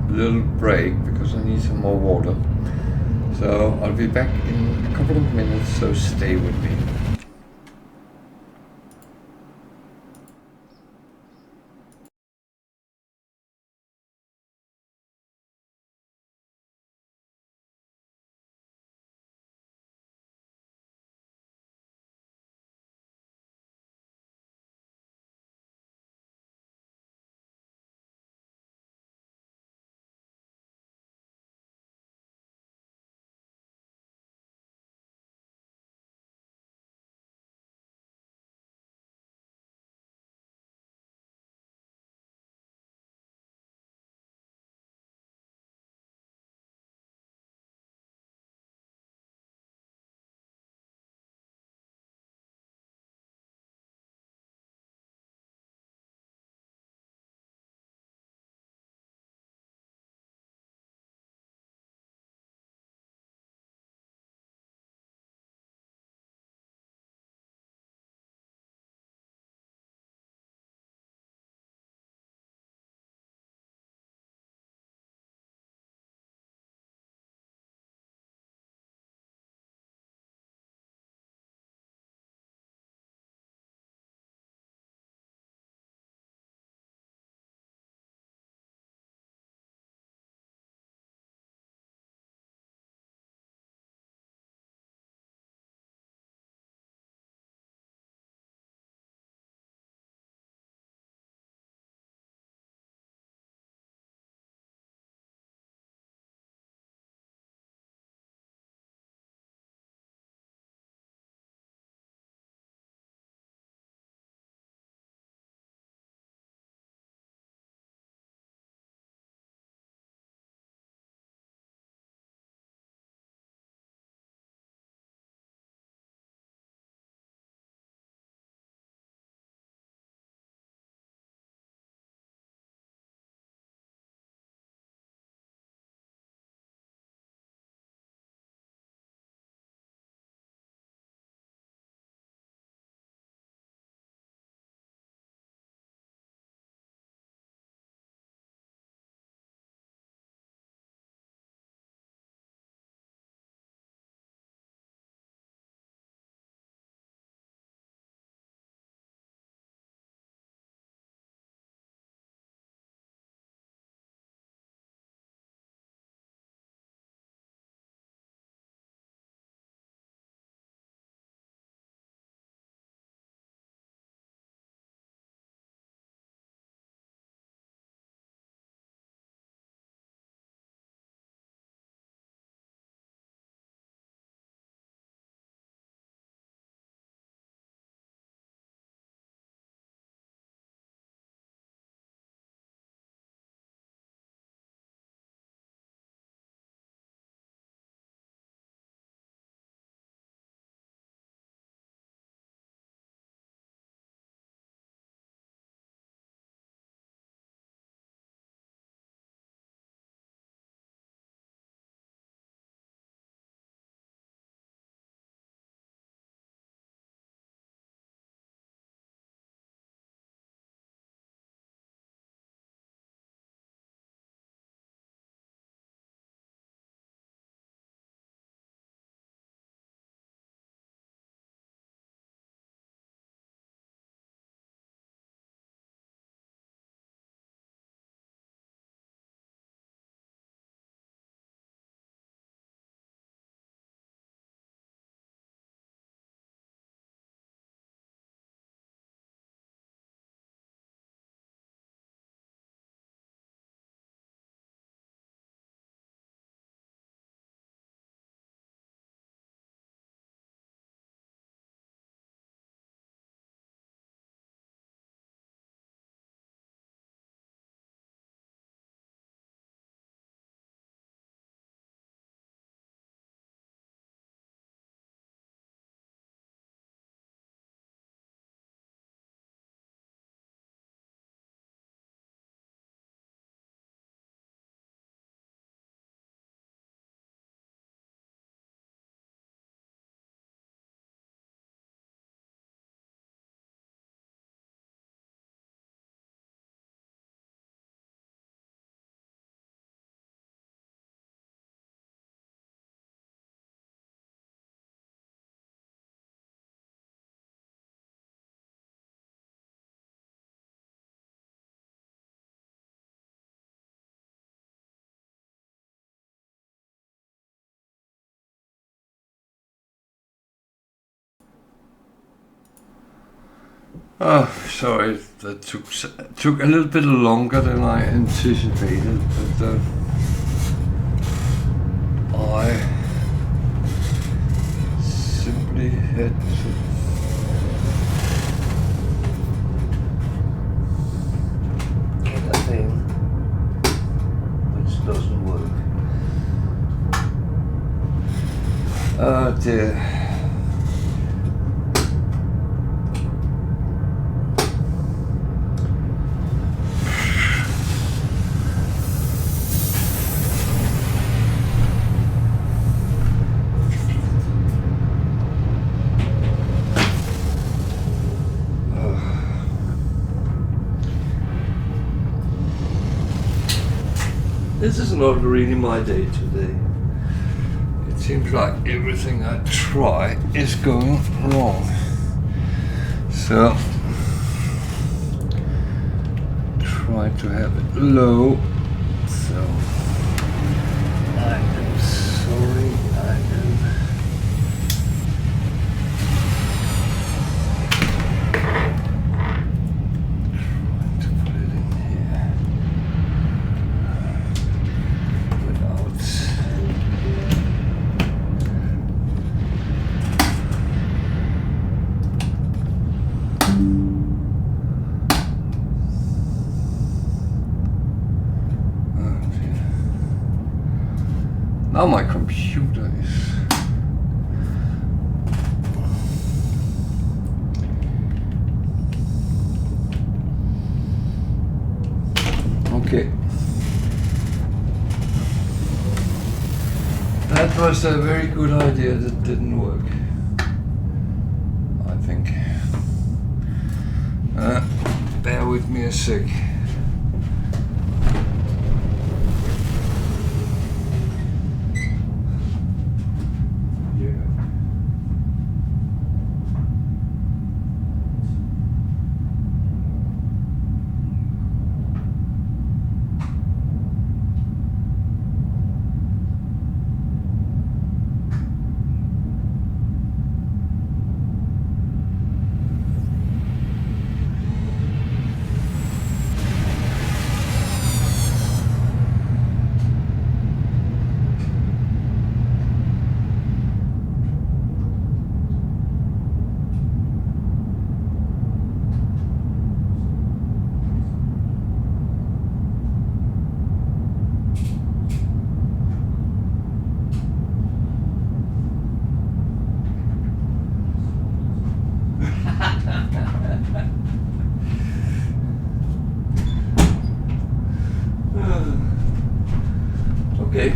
little break because I need some more water. So I'll be back in a couple of minutes, so stay with me. Oh, sorry, that took a little bit longer than I anticipated, but I simply had to. Get a thing which doesn't work. Oh dear. This is not really my day today. It seems like everything I try is going wrong. So, try to have it low. So, I am sorry, I am. Trying to put it in here. Without. Now my computer is. Okay. That was a very good idea that didn't work. I think. Bear with me a sec. Okay.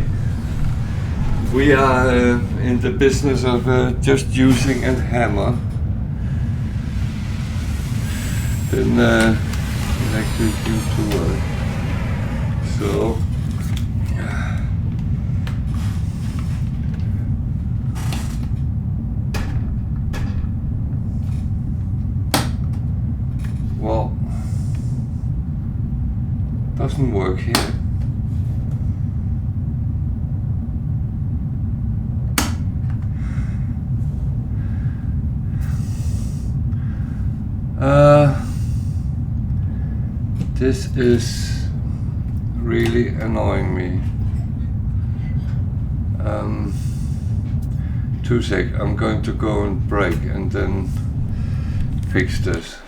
We are in the business of just using a hammer. Then it actually seems to work. So well, doesn't work here. This is really annoying me. 2 sec, I'm going to go and break and then fix this.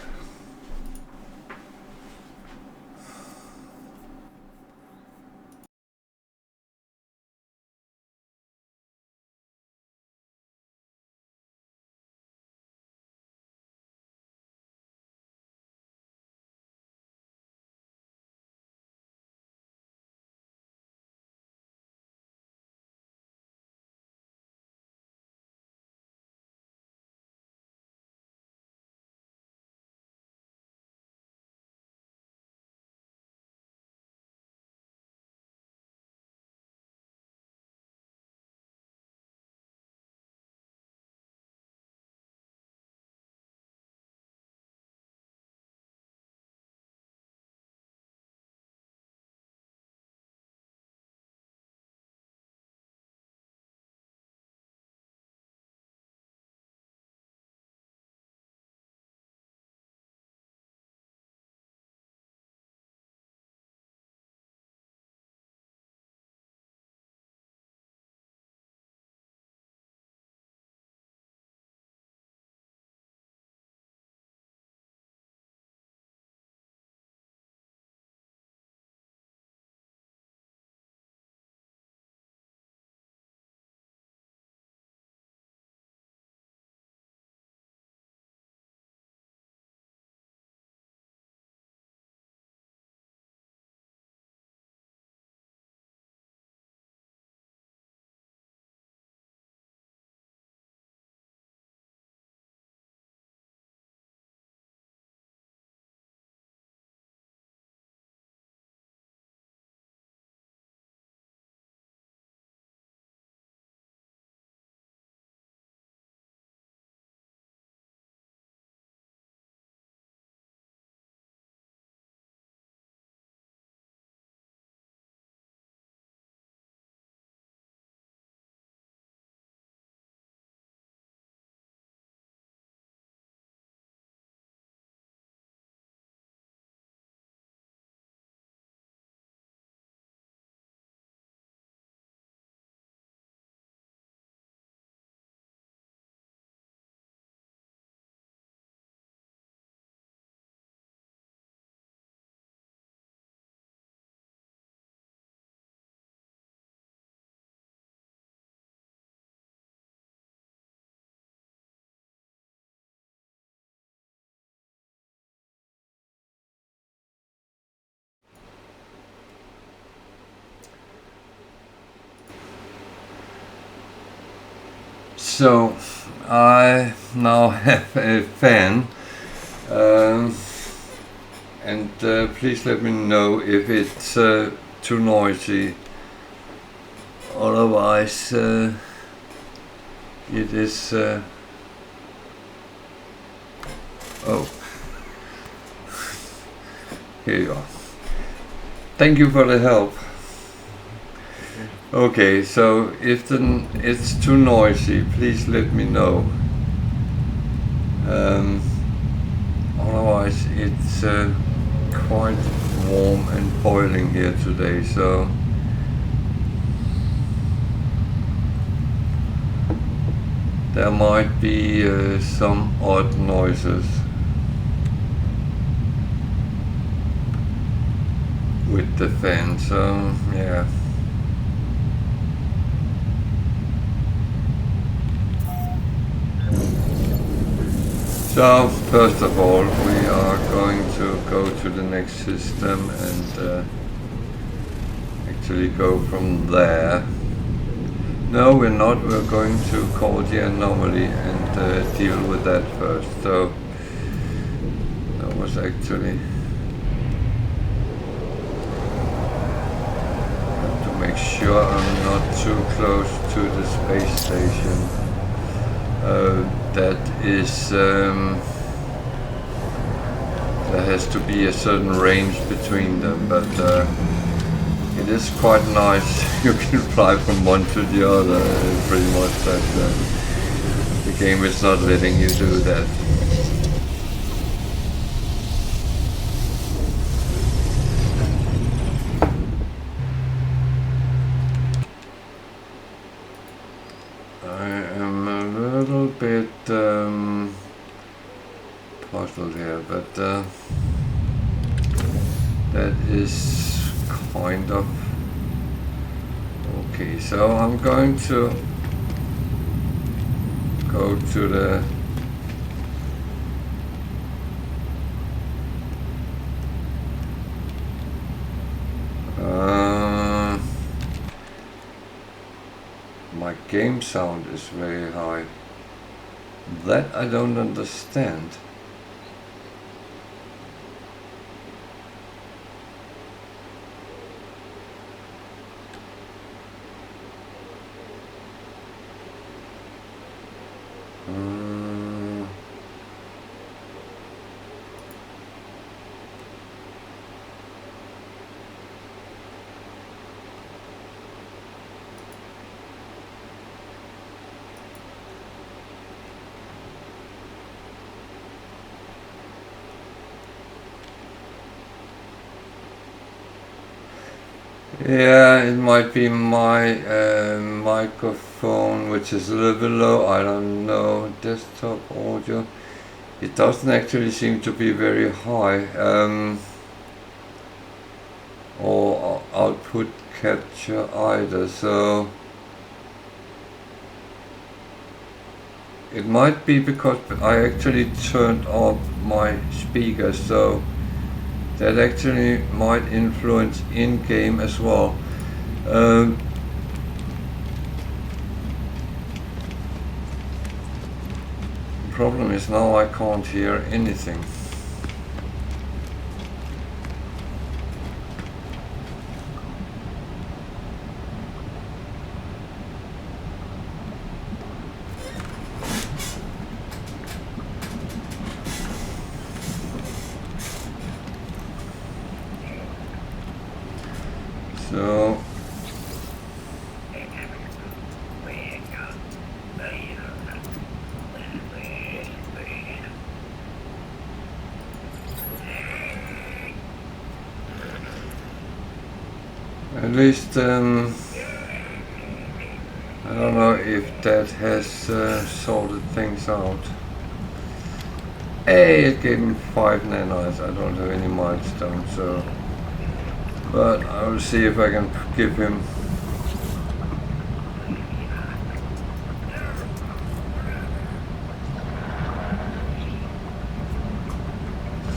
So I now have a fan, and please let me know if it's too noisy. Otherwise, it is. Oh, here you are. Thank you for the help. Okay, so if it's too noisy, please let me know. Otherwise, it's quite warm and boiling here today, so there might be some odd noises with the fan, so yeah. So first of all, we are going to go to the next system and actually go from there. No, we're not. We're going to call the anomaly and deal with that first. So that was actually have to make sure I'm not too close to the space station. That is there has to be a certain range between them, but it is quite nice. You can fly from one to the other, pretty much, but the game is not letting you do that. I am a little bit puzzled here, but that is kind of okay. So I'm going to go to the my game sound is very high. That I don't understand. Yeah, it might be my microphone, which is a little bit low. I don't know. Desktop audio. It doesn't actually seem to be very high. Or output capture either. So it might be because I actually turned off my speakers. So that actually might influence in-game as well. The problem is now I can't hear anything. So at least I don't know if that has sorted things out. Hey, it gave me 5 nanites. I don't have any milestones, so but I will see if I can give him.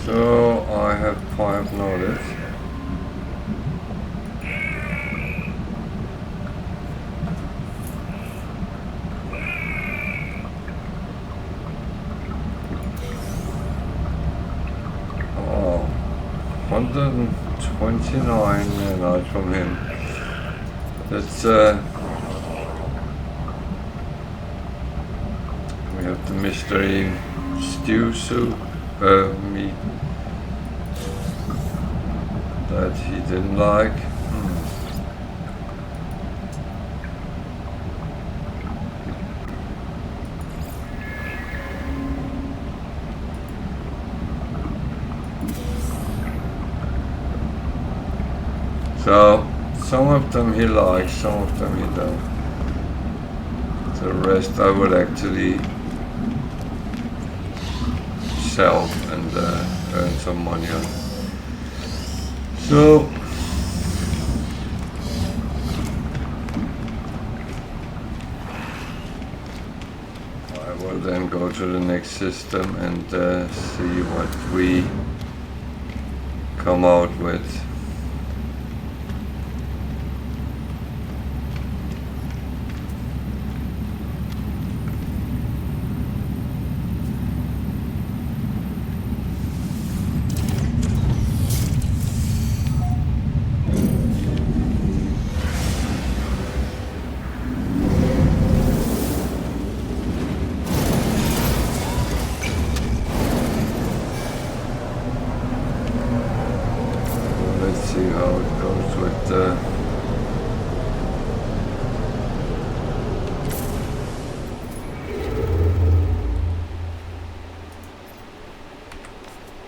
So I have 5 knowledge. 129 nights from him. That's we have the mystery stew soup meat that he didn't like. So some of them he likes, some of them he don't. The rest I would actually sell and earn some money on. So I will then go to the next system and see what we come out with.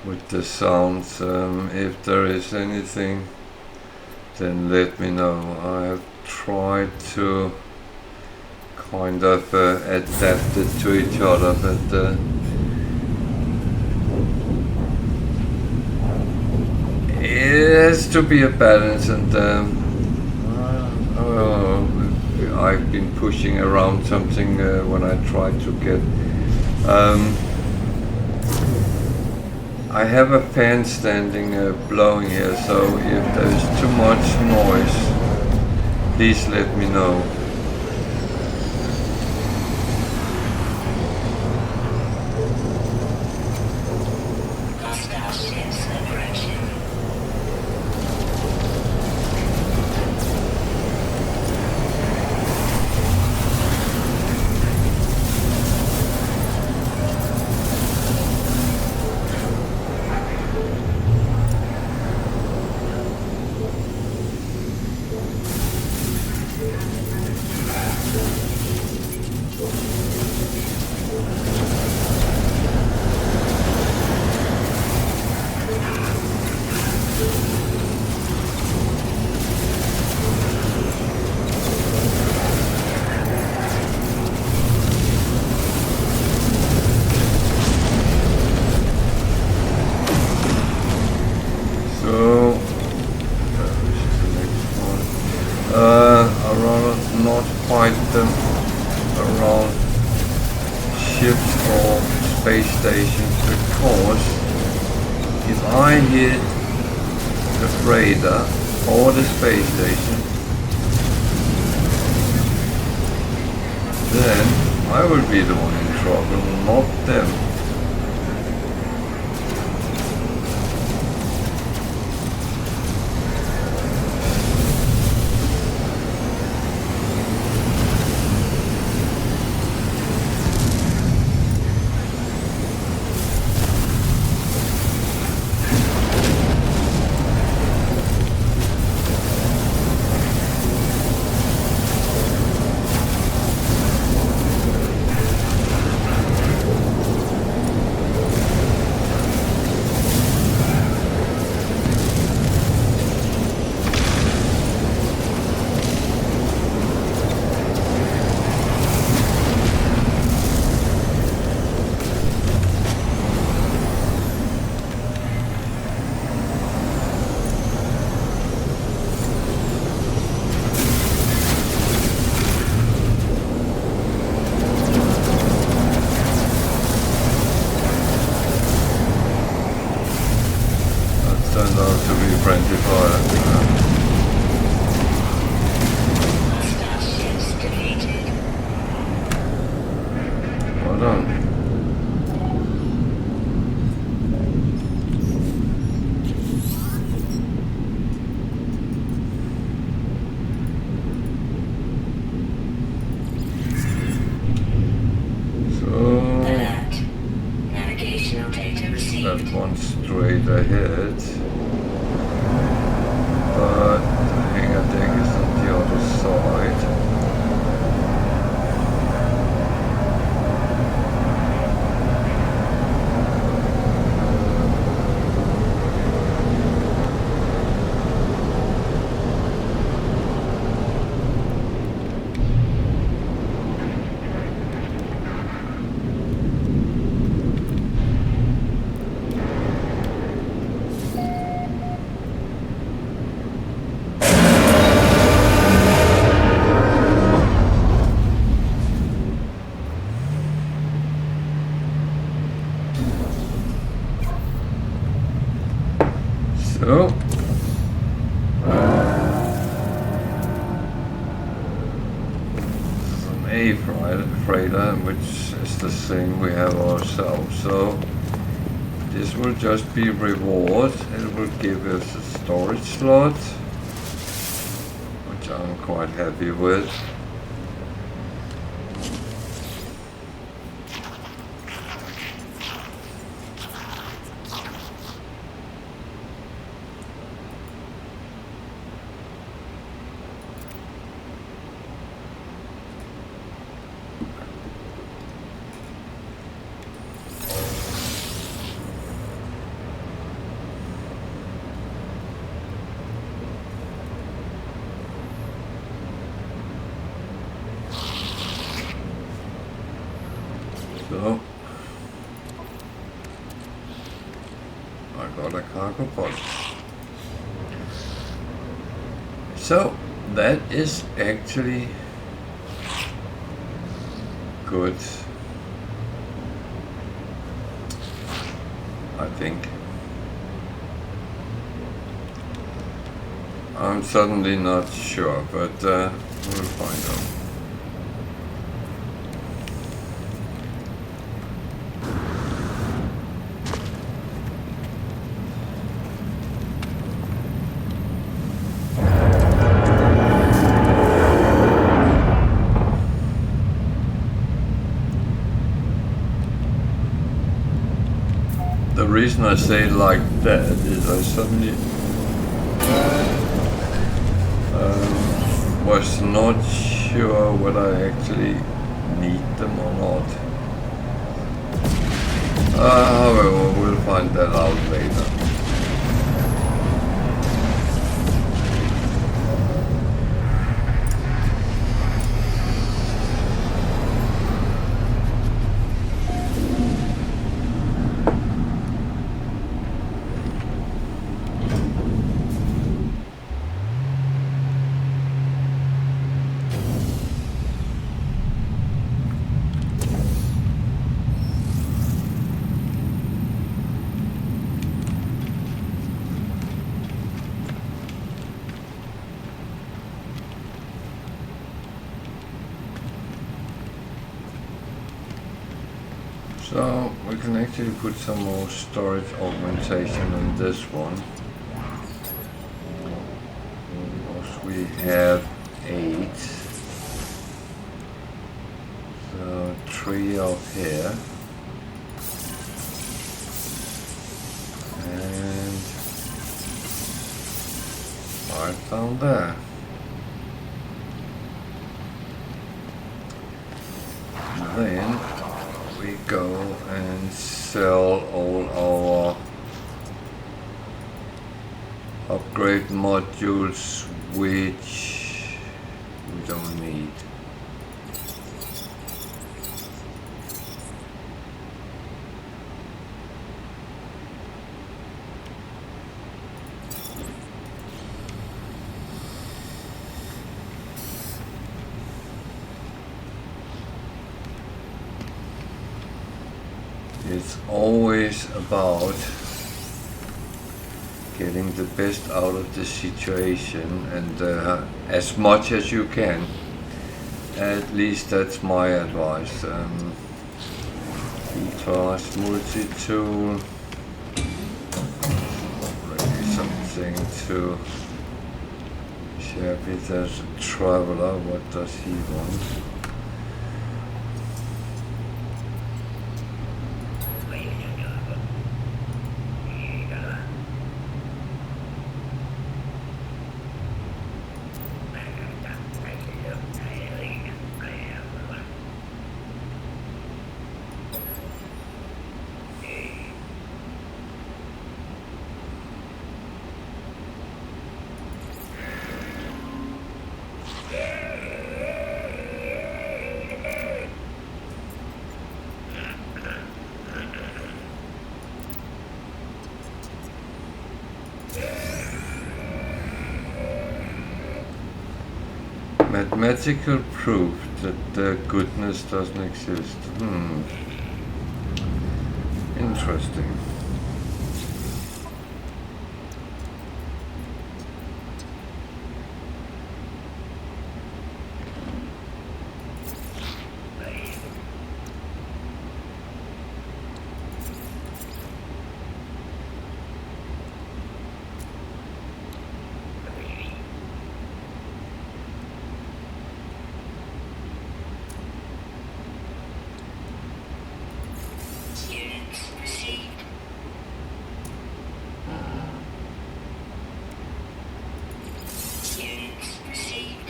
With the sounds, if there is anything, then let me know. I have tried to kind of adapt it to each other, but it has to be a balance, and I've been pushing around something when I try to get I have a fan standing blowing here, so if there's too much noise, please let me know. Or the space station, then I will be the one in trouble, not them. straight ahead, but the hangar deck is on the other side. So, this is an A freighter, which is the thing we have ourselves. So, this will just be reward. It will give us a storage slot, which I'm quite happy with. So, I got a cargo pod. So, that is actually good, I think. I'm certainly not sure, but we'll find out. The reason I say it like that is I suddenly was not sure whether I actually need them or not. However, we'll find that out later. So we can actually put some more storage augmentation on this one. Because we have 8. So 3 up here. And 5 down there. And then we go and sell all our upgrade modules which we don't need. It's always about getting the best out of the situation and as much as you can. At least that's my advice. E-Class multi-tool. Already something to share with as a traveler. What does he want? Mathematical proof that goodness doesn't exist. Interesting. Units received.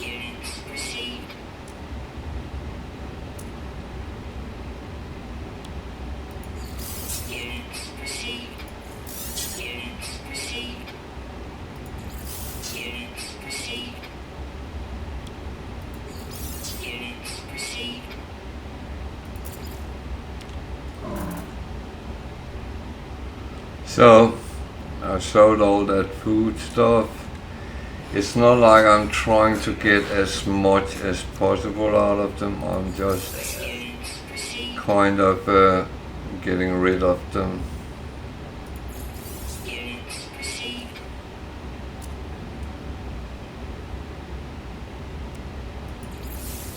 Units received. Units received. Units received. Units received. Units received. Units received. So, I showed all that food stuff. It's not like I'm trying to get as much as possible out of them. I'm just Units received. kind of getting rid of them. Units received.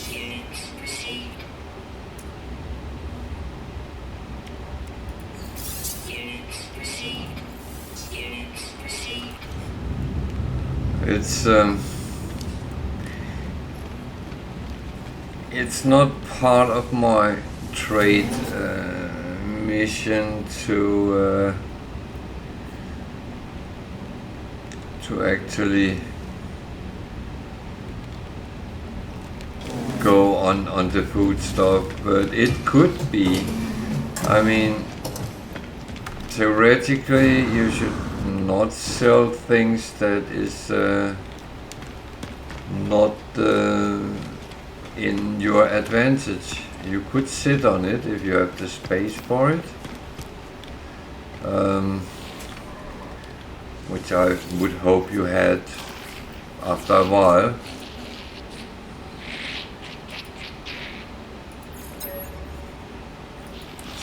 Units received. Units received. Units received. It's not part of my trade mission to actually go on the food stuff, but it could be. I mean, theoretically, you should not sell things that is not in your advantage. You could sit on it if you have the space for it, which I would hope you had after a while.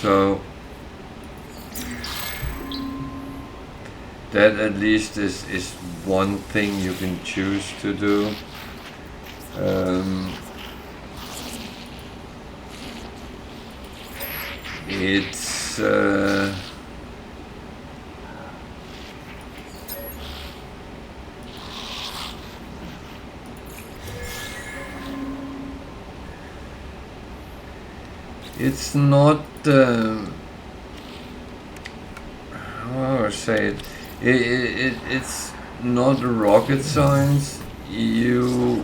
So that at least is one thing you can choose to do. It's it's not how I say it. It's not rocket science. You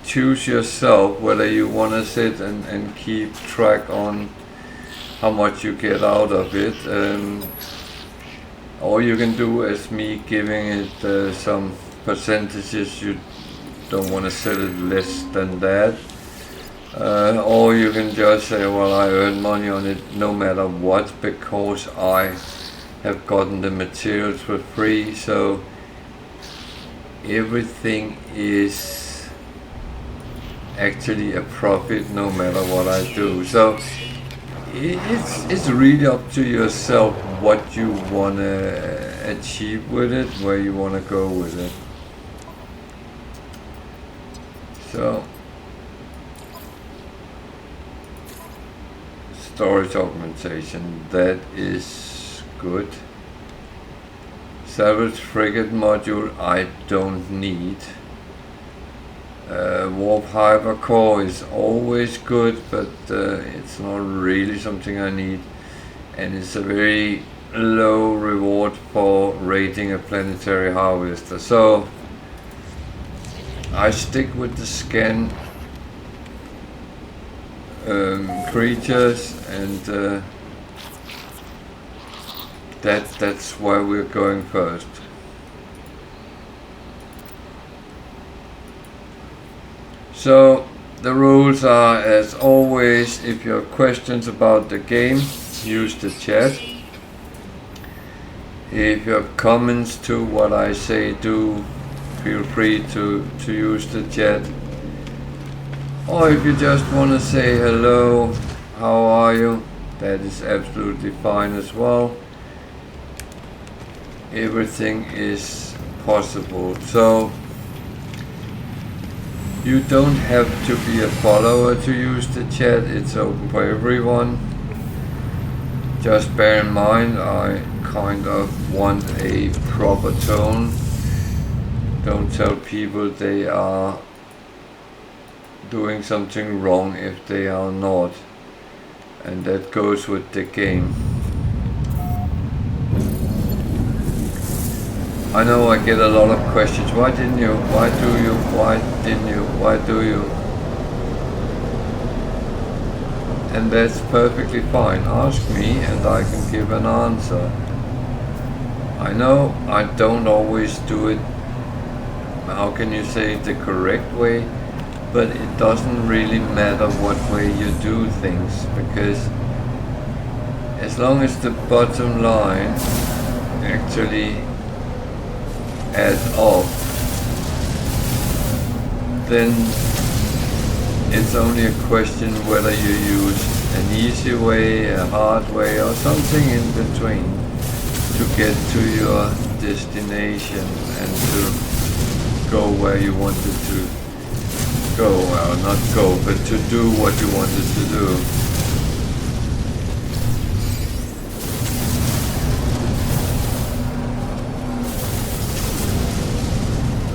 choose yourself whether you want to sit and keep track on how much you get out of it, or you can do as me, giving it some percentages. You don't want to sell it less than that, or you can just say, well, I earn money on it no matter what, because I have gotten the materials for free. So everything is actually a profit no matter what I do. So it's really up to yourself what you want to achieve with it, where you want to go with it. So storage augmentation, that is good. Salvage frigate module I don't need. Warp hypercore is always good, but it's not really something I need, and it's a very low reward for raiding a planetary harvester. So I stick with the scan creatures, and that's why we're going first. So the rules are, as always, if you have questions about the game, use the chat. If you have comments to what I say, do feel free to use the chat. Or if you just want to say hello, how are you, that is absolutely fine as well. Everything is possible. So you don't have to be a follower to use the chat, it's open for everyone. Just bear in mind, I kind of want a proper tone. Don't tell people they are doing something wrong if they are not. And that goes with the game. I know I get a lot of questions. Why didn't you? Why do you? Why didn't you? Why do you? And that's perfectly fine. Ask me and I can give an answer. I know I don't always do it, how can you say, the correct way, but it doesn't really matter what way you do things, because as long as the bottom line actually adds up, then it's only a question whether you use an easy way, a hard way, or something in between to get to your destination and to go where you wanted to go, well, not go, but to do what you wanted to do.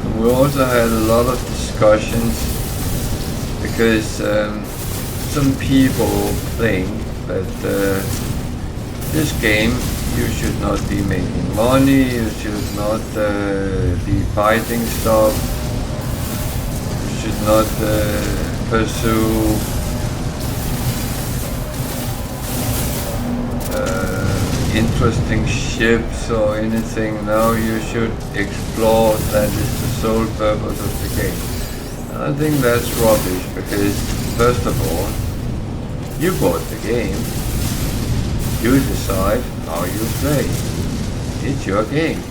And we also had a lot of discussions because some people think that this game you should not be making money, you should not be fighting stuff, you should not pursue interesting ships or anything. No, you should explore, that is the sole purpose of the game. And I think that's rubbish, because first of all, you bought the game, you decide how you play. It's your game.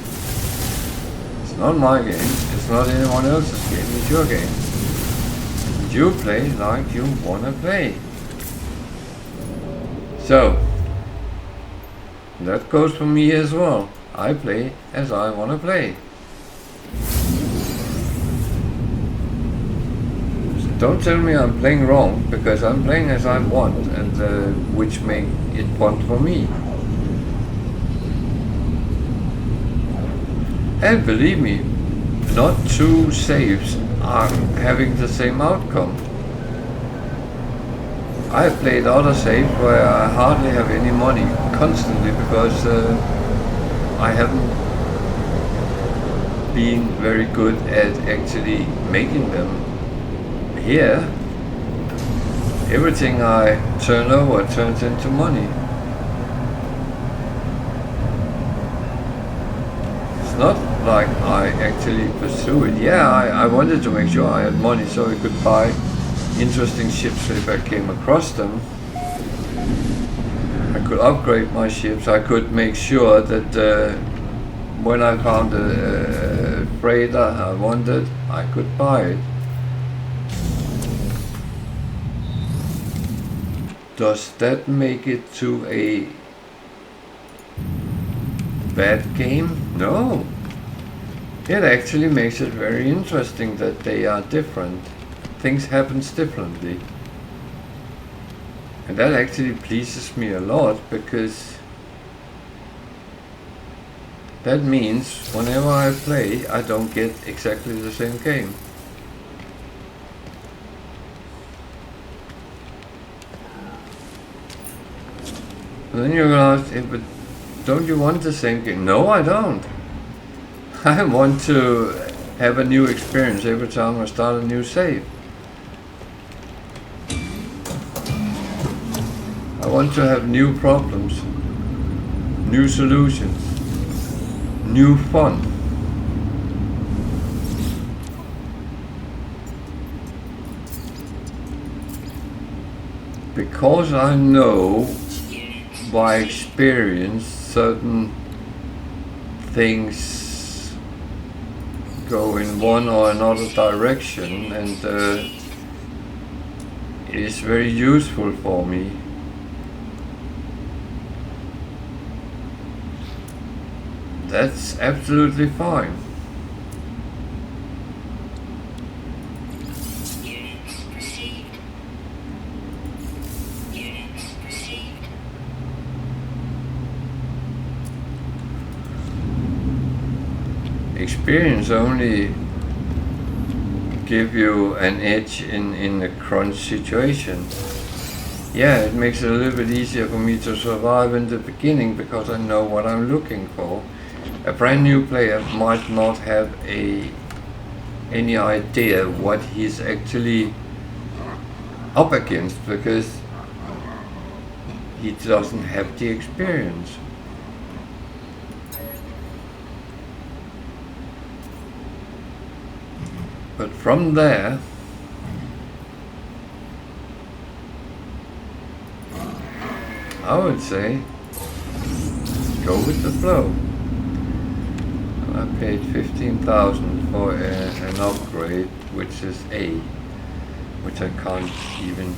It's not my game, it's not anyone else's game, it's your game. And you play like you want to play. So, that goes for me as well. I play as I want to play. So don't tell me I'm playing wrong, because I'm playing as I want, and which make it fun for me. And believe me, not two saves are having the same outcome. I have played other saves where I hardly have any money constantly, because I haven't been very good at actually making them. Here, everything I turn over turns into money. It's not like I actually pursue it. Yeah, I wanted to make sure I had money so I could buy interesting ships if I came across them. I could upgrade my ships. I could make sure that when I found a freighter I wanted, I could buy it. Does that make it to a bad game? No. It actually makes it very interesting that they are different. Things happen differently. And that actually pleases me a lot, because that means whenever I play, I don't get exactly the same game. And then you're gonna ask, but don't you want the same game? No, I don't. I want to have a new experience every time I start a new save. I want to have new problems, new solutions, new fun. Because I know by experience certain things go in one or another direction, and it is very useful for me. That's absolutely fine. Units received. Units received. Experience only give you an edge in a crunch situation. Yeah, it makes it a little bit easier for me to survive in the beginning because I know what I'm looking for. A brand new player might not have any idea what he's actually up against because he doesn't have the experience. But from there, I would say go with the flow. I paid 15,000 for an upgrade, which is A, which I can't even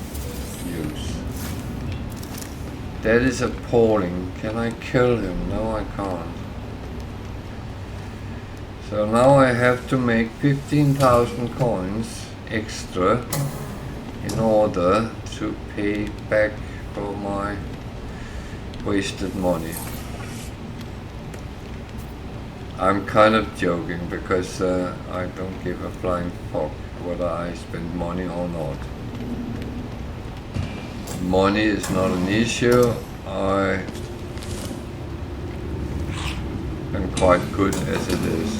use. That is appalling. Can I kill him? No, I can't. So now I have to make 15,000 coins extra in order to pay back for my wasted money. I'm kind of joking because I don't give a flying fuck whether I spend money or not. Money is not an issue. I am quite good as it is.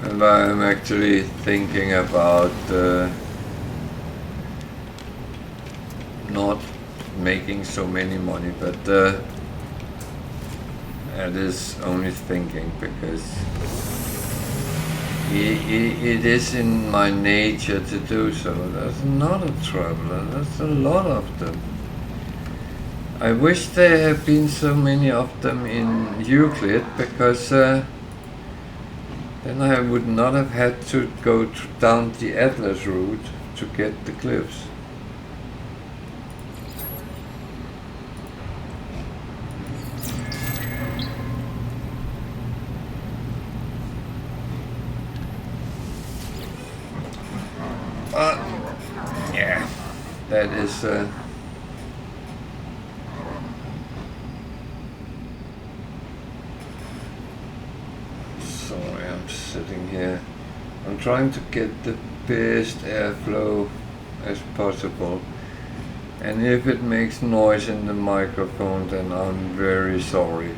And I'm actually thinking about not making so many money, but it is only thinking because it is in my nature to do so. There's not a traveler, there's a lot of them. I wish there had been so many of them in Euclid because then I would not have had to go down the Atlas route to get the cliffs. Yeah, that is sorry, I'm sitting here. I'm trying to get the best airflow as possible, and if it makes noise in the microphone, then I'm very sorry.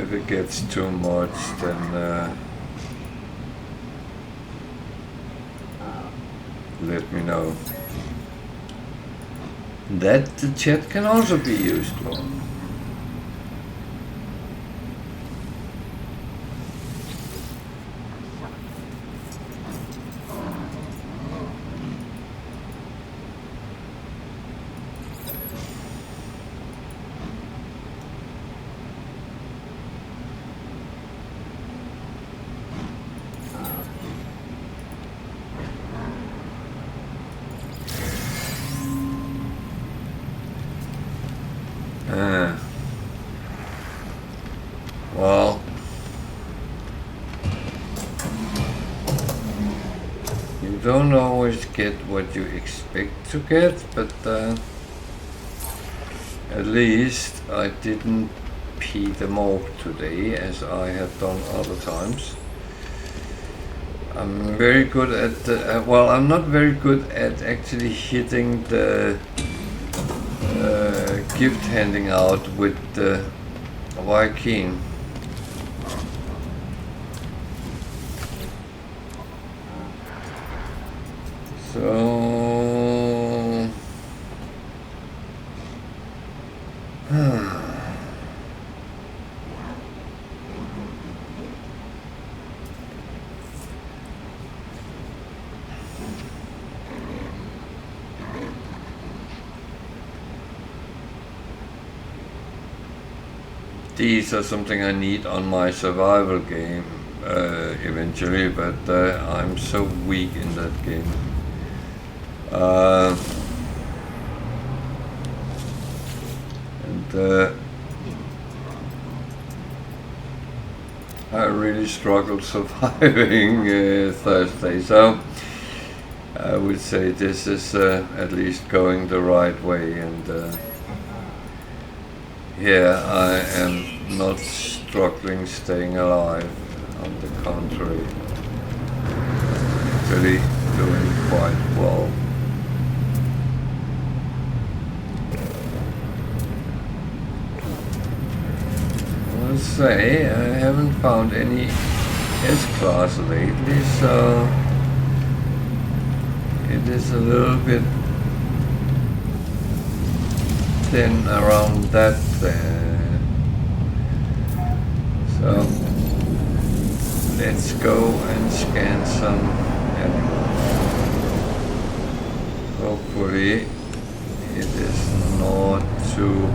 If it gets too much, then let me know. That the chat can also be used for. Well, you don't always get what you expect to get, but at least I didn't pee them off today as I have done other times. I'm very good at the, well, I'm not very good at actually hitting the gift handing out with the Viking. So these are something I need on my survival game eventually, but I'm so weak in that game. I really struggled surviving Thursday, so I would say this is at least going the right way, and yeah, I am not struggling staying alive, on the contrary, actually doing quite well. I'll say I haven't found any S-Class lately, so it is a little bit thin around that there. So let's go and scan some animals. Hopefully it is not too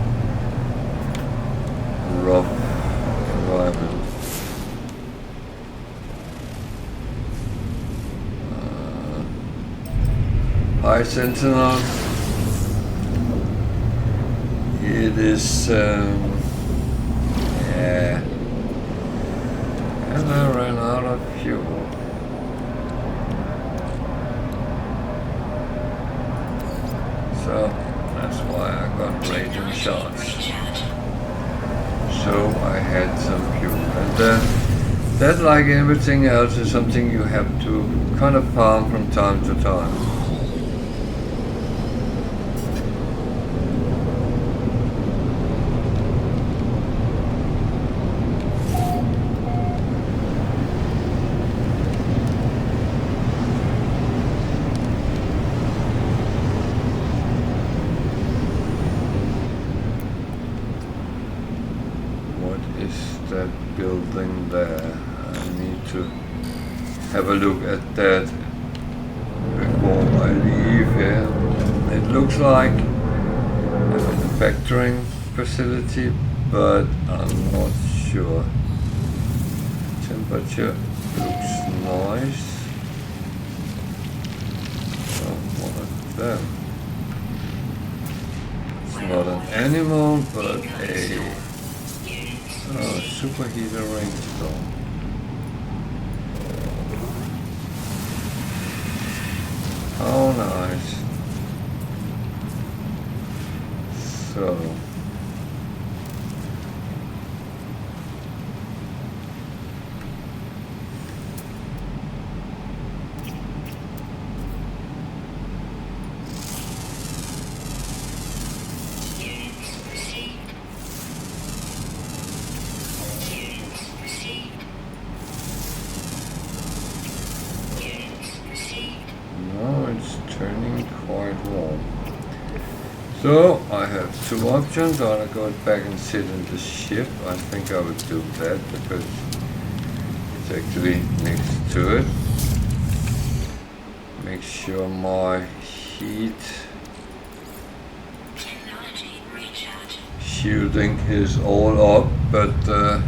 rough environment. Hi Sentinel. It is yeah, and I ran out of fuel. So that's why I got raging shots. So I had some fuel, and that, like everything else, is something you have to kind of farm from time to time. Building there. I need to have a look at that before I leave here. It looks like a manufacturing facility, but I'm not sure. Temperature looks nice. Oh, one of them. It's not an animal, but a superheater rainstorm. Oh, nice. So So I have two options. I want to go back and sit in the ship. I think I would do that because it's actually next to it. Make sure my heat shielding is all up, but I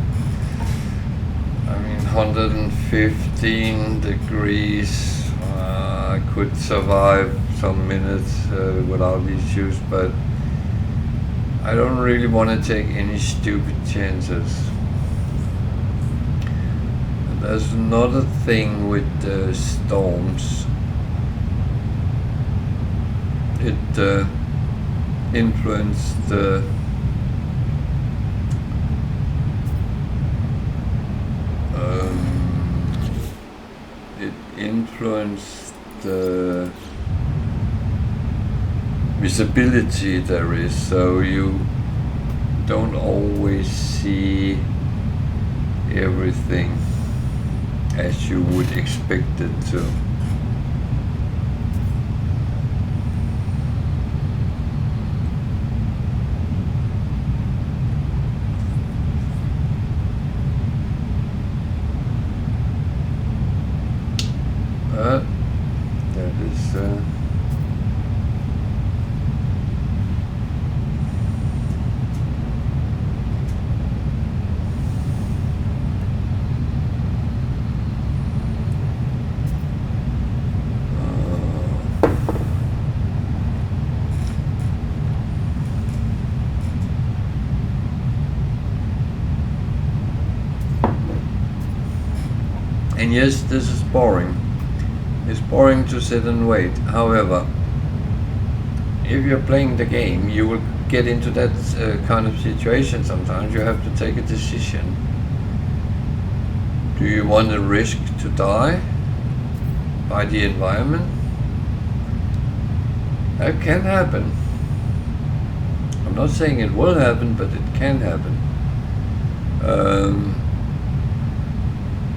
mean 115 degrees. I could survive some minutes without these shoes, but I don't really want to take any stupid chances. And there's another thing with storms. It influenced the visibility there is, so you don't always see everything as you would expect it to. And yes, this is boring. It's boring to sit and wait. However, if you're playing the game, you will get into that kind of situation sometimes. You have to take a decision. Do you want to risk to die by the environment? That can happen. I'm not saying it will happen, but it can happen.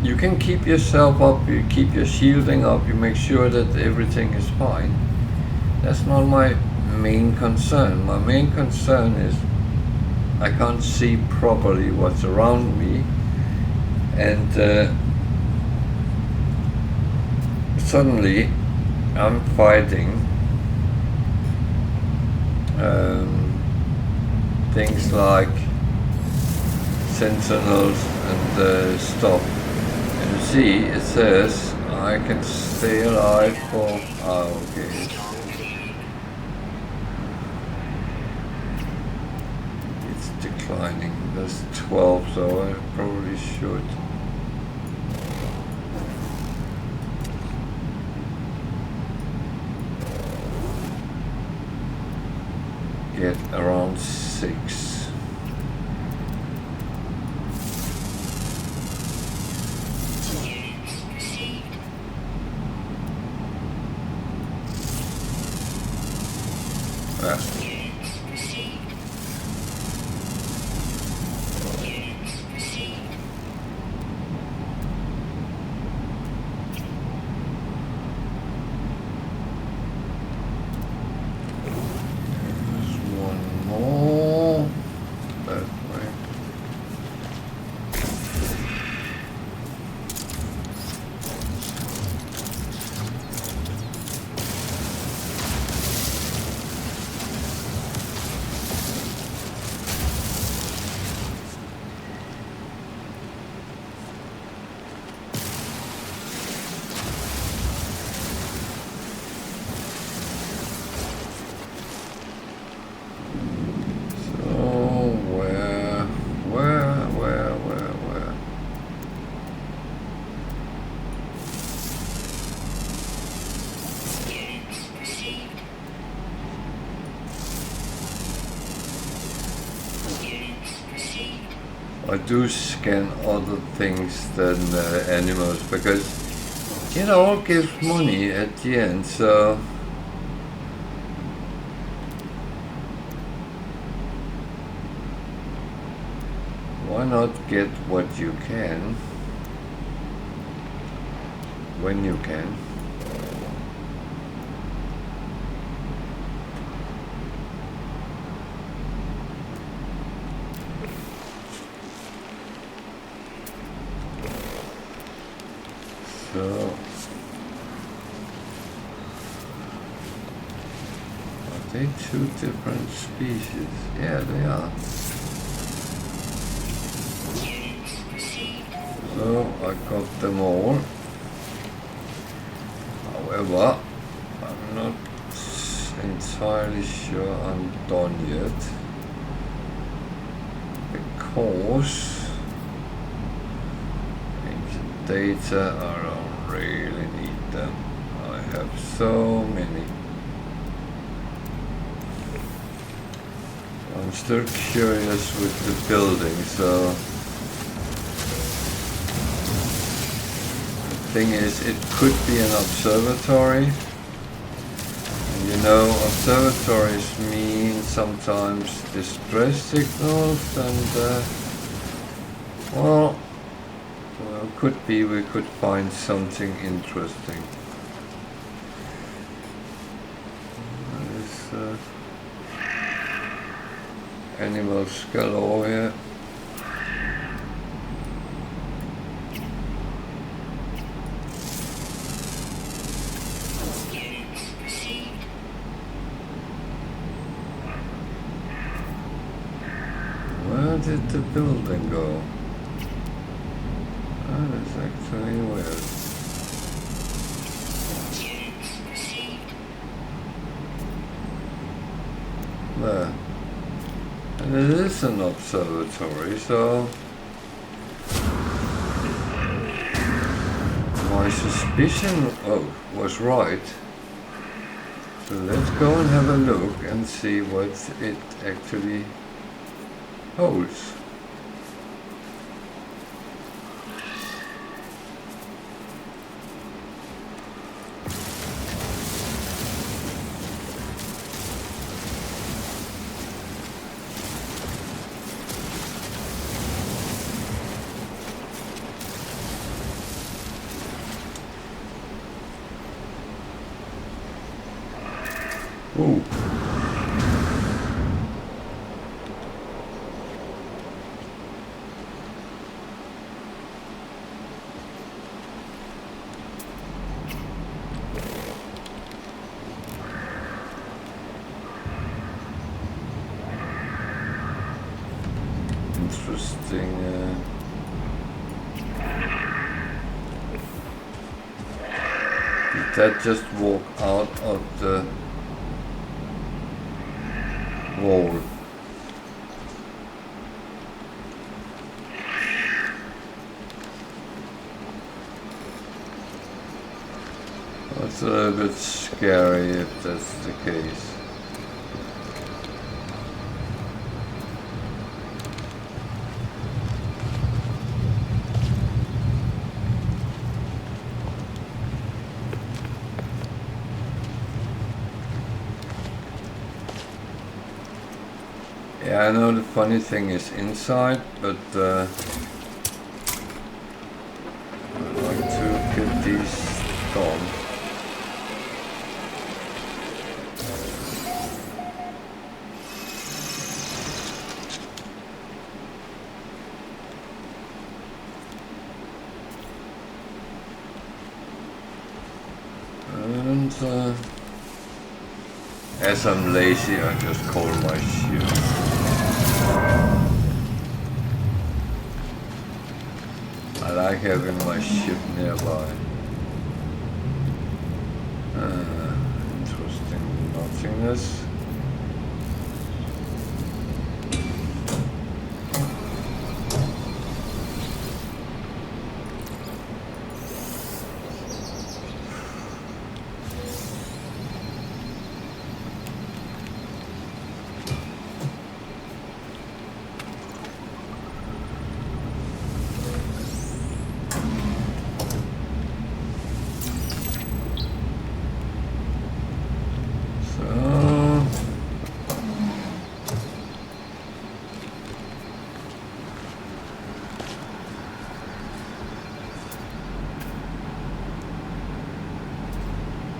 You can keep yourself up, you keep your shielding up, you make sure that everything is fine. That's not my main concern. My main concern is I can't see properly what's around me, and suddenly I'm fighting things like sentinels and stuff. And you see, it says I can stay alive for... okay. It's declining. There's 12, so I probably should. Get around 6. I do scan other things than animals because it all gives money at the end, so why not get what you can when you can? So are they two different species? Yeah, they are. So I got them all. However, I'm not entirely sure I'm done yet, because ancient data, I don't really need them. I have so many. I'm still curious with the building, so thing is, it could be an observatory. And you know, observatories mean sometimes distress signals, and well, could be we could find something interesting. There's animals galore here. Where did the building go? That is actually weird. There. And it is an observatory, so my suspicion was right. So let's go and have a look and see what it actually holds. Ooh. Interesting. Did that just walk out of the wall? That's a little bit scary if that's the case. Yeah, I know the funny thing is inside, but I'd like to get these gone. And as I'm lazy, I just call my ship. I like having my ship nearby. Interesting nothingness.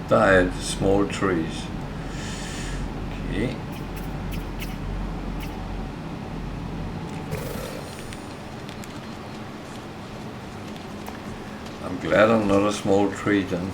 Died small trees. Okay. I'm glad I'm not a small tree then.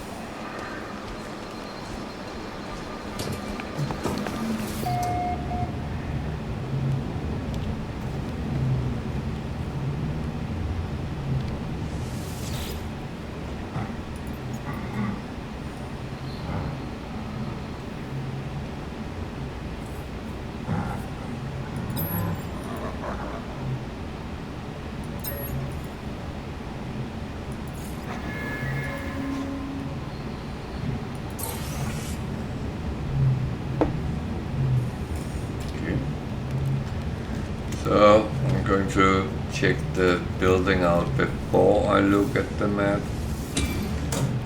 So I'm going to check the building out before I look at the map,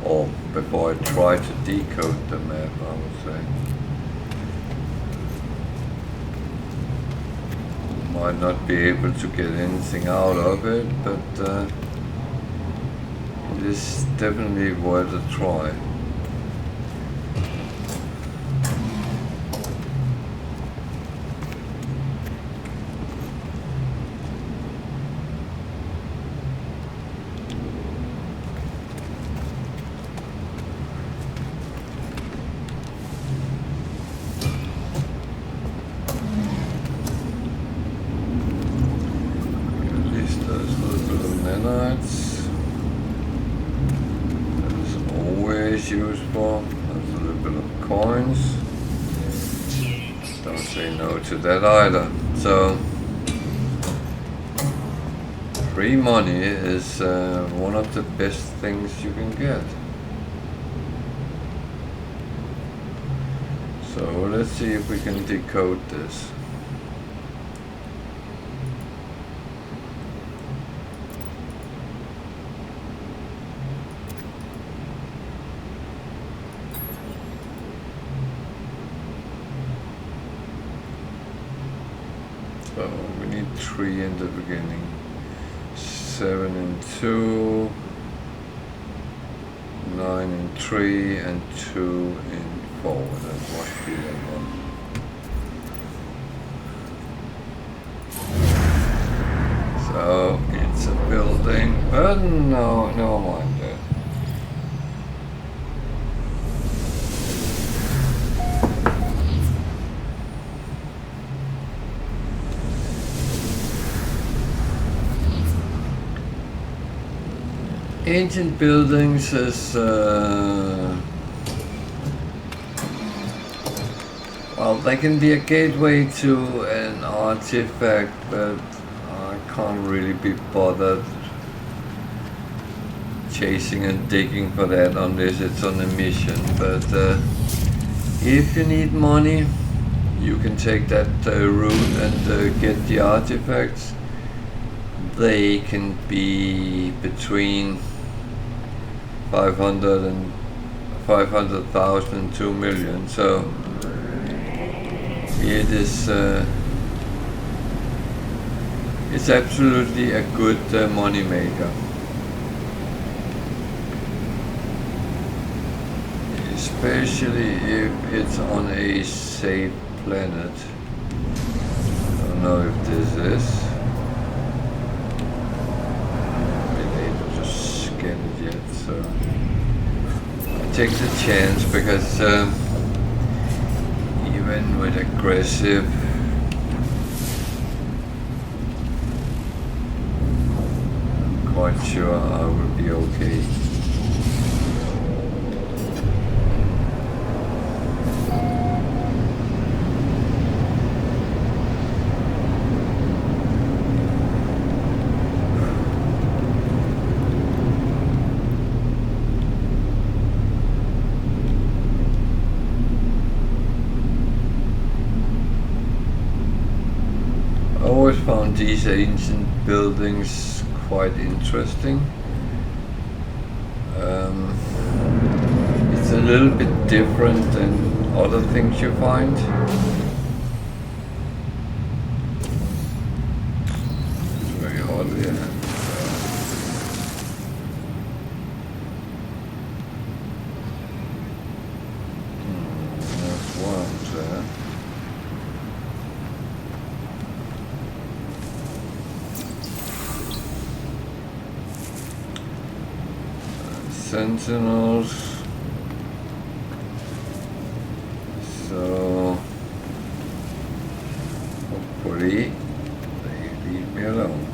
or before I try to decode the map, I would say. Might not be able to get anything out of it, but it is definitely worth a try. Useful. There's a little bit of coins. Don't say no to that either. So free money is one of the best things you can get. So let's see if we can decode this. So we need 3 in the beginning. 7 and 2, 9 and 3, and 2 and 4. That must be that one. So it's a building, but no, never mind that. Ancient buildings is, well, they can be a gateway to an artifact, but I can't really be bothered chasing and digging for that unless it's on a mission. But if you need money, you can take that route and get the artifacts. They can be between 500,000 and 2 million. So it is it's absolutely a good money maker, especially if it's on a safe planet. I don't know if this is. So I take the chance because even with aggressive I'm quite sure I will be okay. Found these ancient buildings quite interesting. It's a little bit different than other things you find. It's very hot here. There's worms there. Sentinels, so hopefully they leave me alone.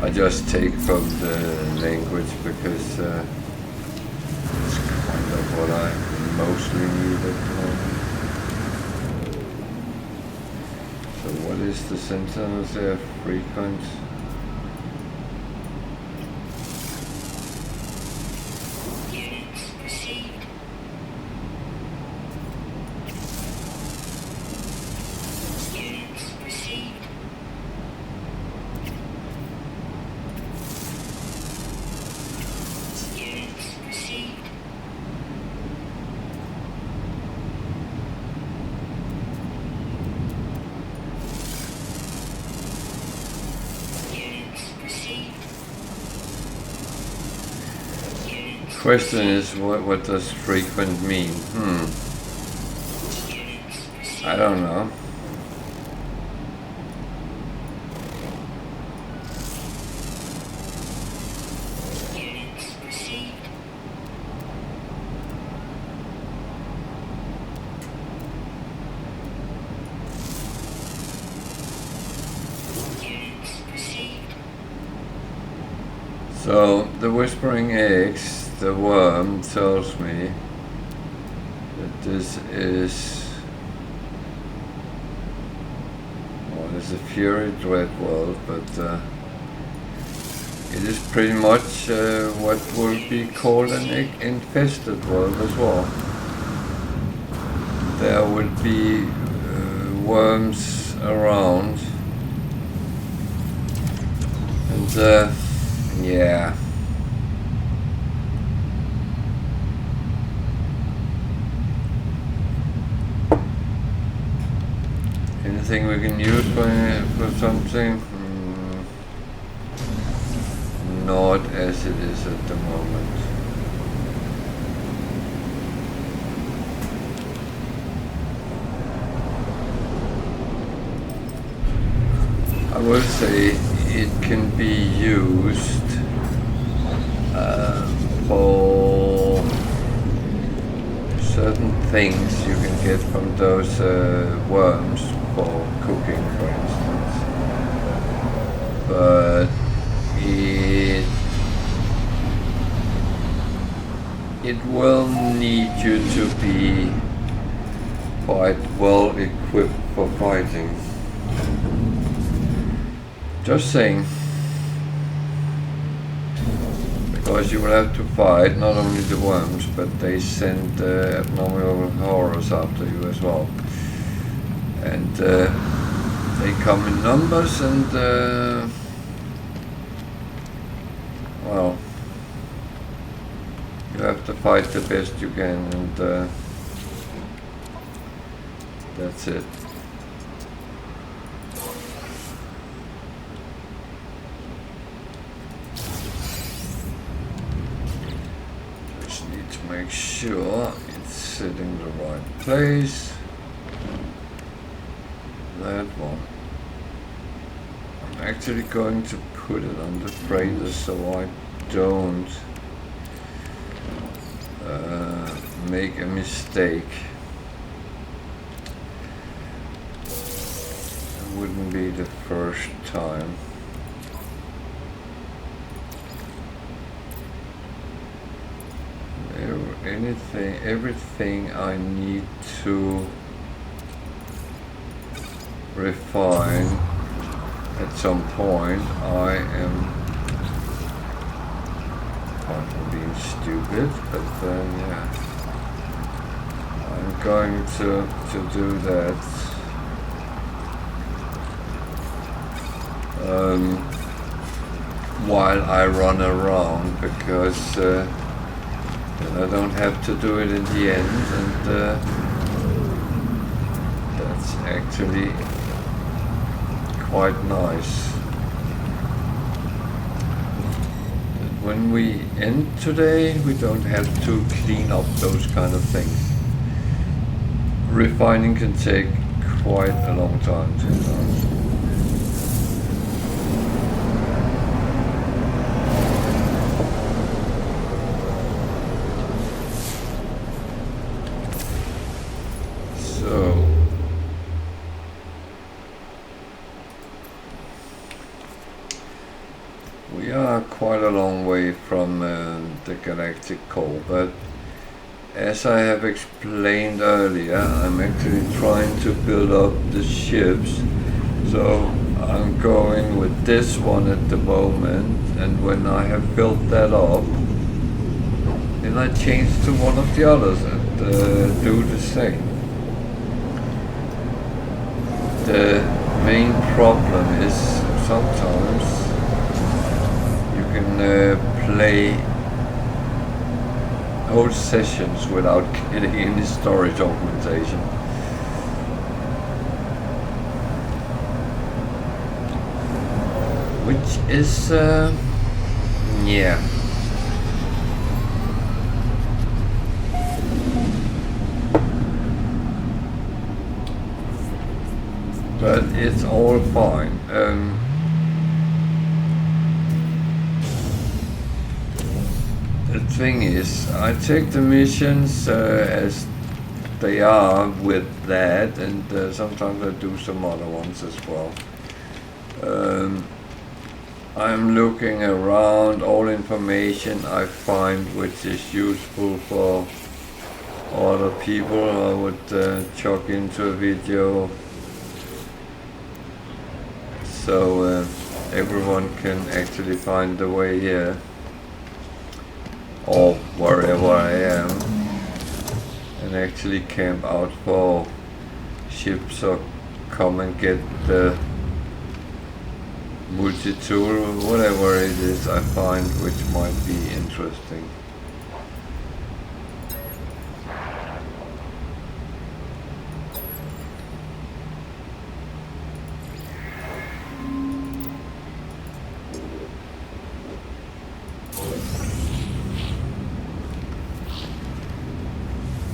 I just take from the language because it's kind of what I mostly need at the moment. So what is the Sentinels there? Frequent? Units received. Units received. Question is, what does frequent mean? I don't know. So the whispering eggs, the worm tells me that this is, well, it's a fury dread world, but it is pretty much what will be called an egg-infested world as well. There will be worms around, and yeah. Anything we can use for something? Not as it is at the moment. I will say it can be used for certain things you can get from those worms for cooking, for instance. But it will need you to be quite well equipped for fighting. Just saying. Because you will have to fight not only the worms, but they send abnormal horrors after you as well. And they come in numbers, and well, you have to fight the best you can, and that's it. Just need to make sure it's sitting the right place. That one. I'm actually going to put it on the freighter so I don't make a mistake. It wouldn't be the first time. Everything I need to refine at some point. I am being stupid, but yeah, I'm going to do that. While I run around, because then I don't have to do it in the end, and that's actually quite nice. When we end today, we don't have to clean up those kind of things. Refining can take quite a long time sometimes. So we are quite a long way from the galactic core, but as I have explained earlier, I'm actually trying to build up the ships. So I'm going with this one at the moment, and when I have built that up, then I change to one of the others and do the same. The main problem is sometimes you can play whole sessions without getting any storage augmentation. Which is, yeah. But it's all fine. The thing is, I take the missions as they are with that, and sometimes I do some other ones as well. I'm looking around all information I find which is useful for other people. I would chuck into a video so everyone can actually find the way here or wherever I am and actually camp out for ships or come and get the multi-tool or whatever it is I find which might be interesting.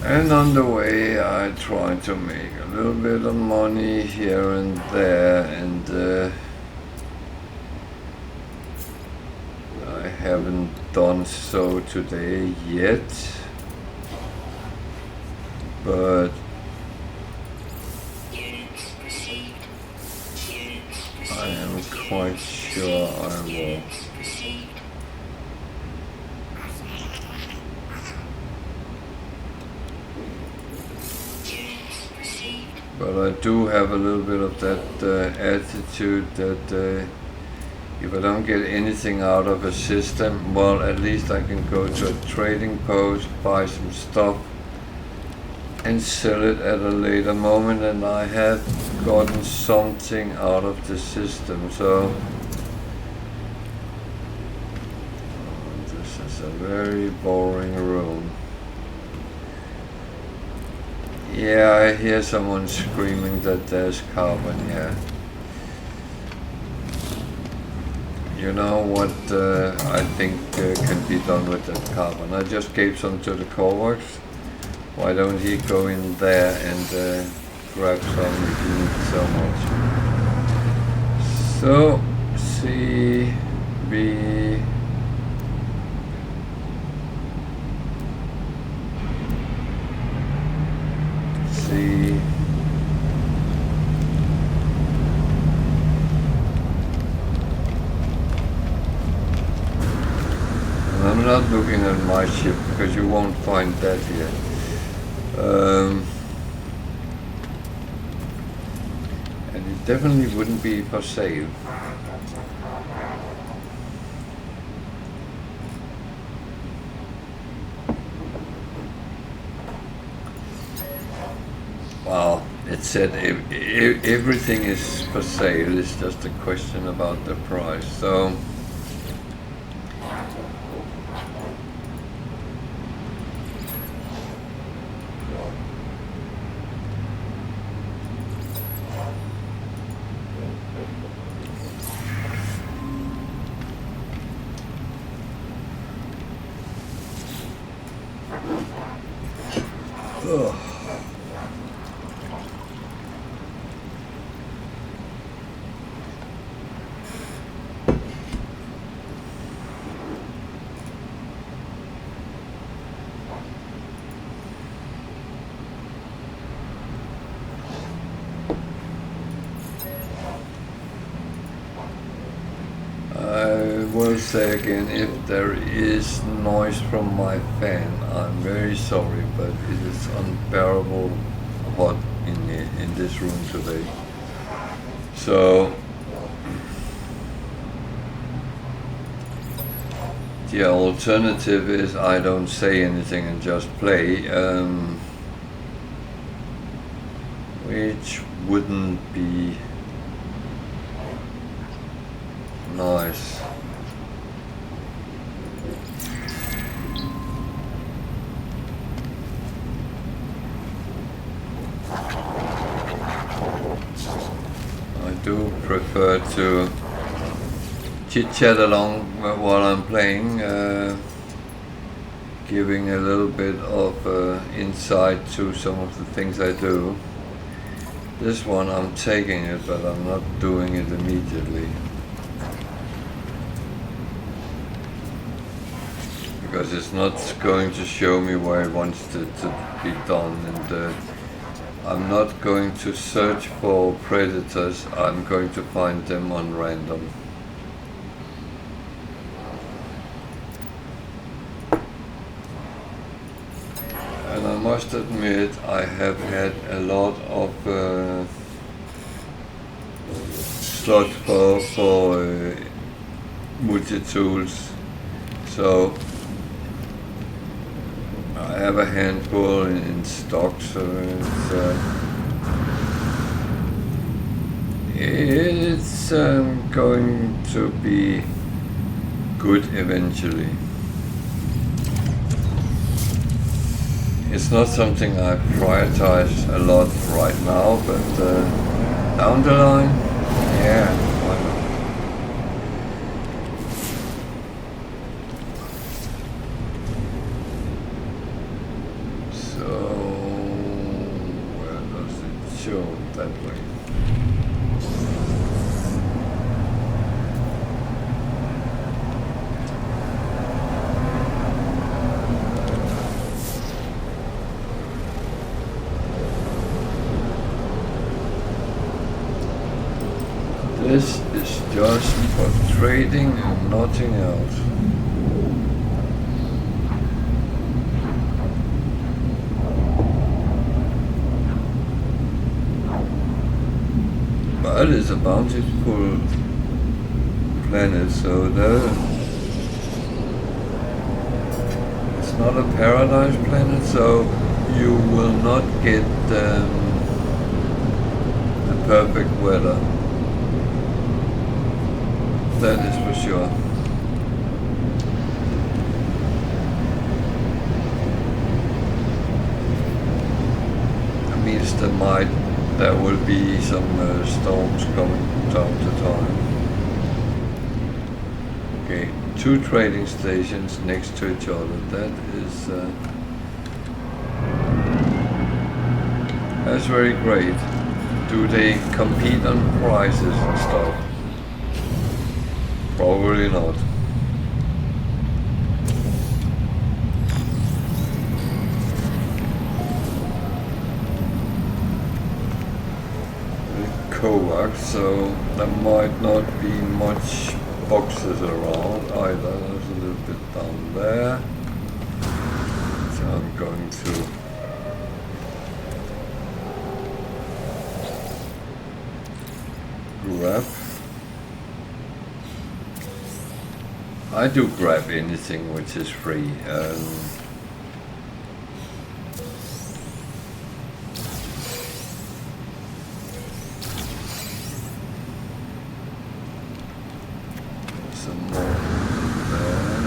And on the way I try to make a little bit of money here and there, and I haven't done so today yet, but Units received. Units received. I am quite sure I will. Units received. Units received. But I do have a little bit of that attitude that if I don't get anything out of a system, well, at least I can go to a trading post, buy some stuff, and sell it at a later moment, and I have gotten something out of the system. So this is a very boring room. Yeah, I hear someone screaming that there's carbon here. You know what I think can be done with that carbon? I just gave some to the Corvax. Why don't he go in there and grab some if he needs so much? So, C, B, C, and I'm not looking at my ship because you won't find that here. And it definitely wouldn't be for sale. Well, it said everything is for sale. It's just a question about the price. So I will say again, if there is noise from my fan, I'm very sorry, but it is unbearable hot in this room today. So the alternative is I don't say anything and just play, which wouldn't be nice. I do prefer to chit-chat along while I'm playing, giving a little bit of insight to some of the things I do. This one I'm taking it, but I'm not doing it immediately. Because it's not going to show me where it wants it to be done, and I'm not going to search for predators, I'm going to find them on random. must admit I have had a lot of slots for multi-tools, so I have a handful in stock, so it's going to be good eventually. It's not something I prioritize a lot right now, but down the line, yeah, why not? So, where does it show that way? This is just for trading and nothing else. But it's a bountiful planet, so it's not a paradise planet, so you will not get the perfect weather. That is for sure. That means there will be some storms coming time to time. Okay, 2 trading stations next to each other. That's very great. Do they compete on prices and stuff? Probably not. Coax, so there might not be much boxes around either. There's a little bit down there. So I'm going to grab. I do grab anything which is free. Some more there.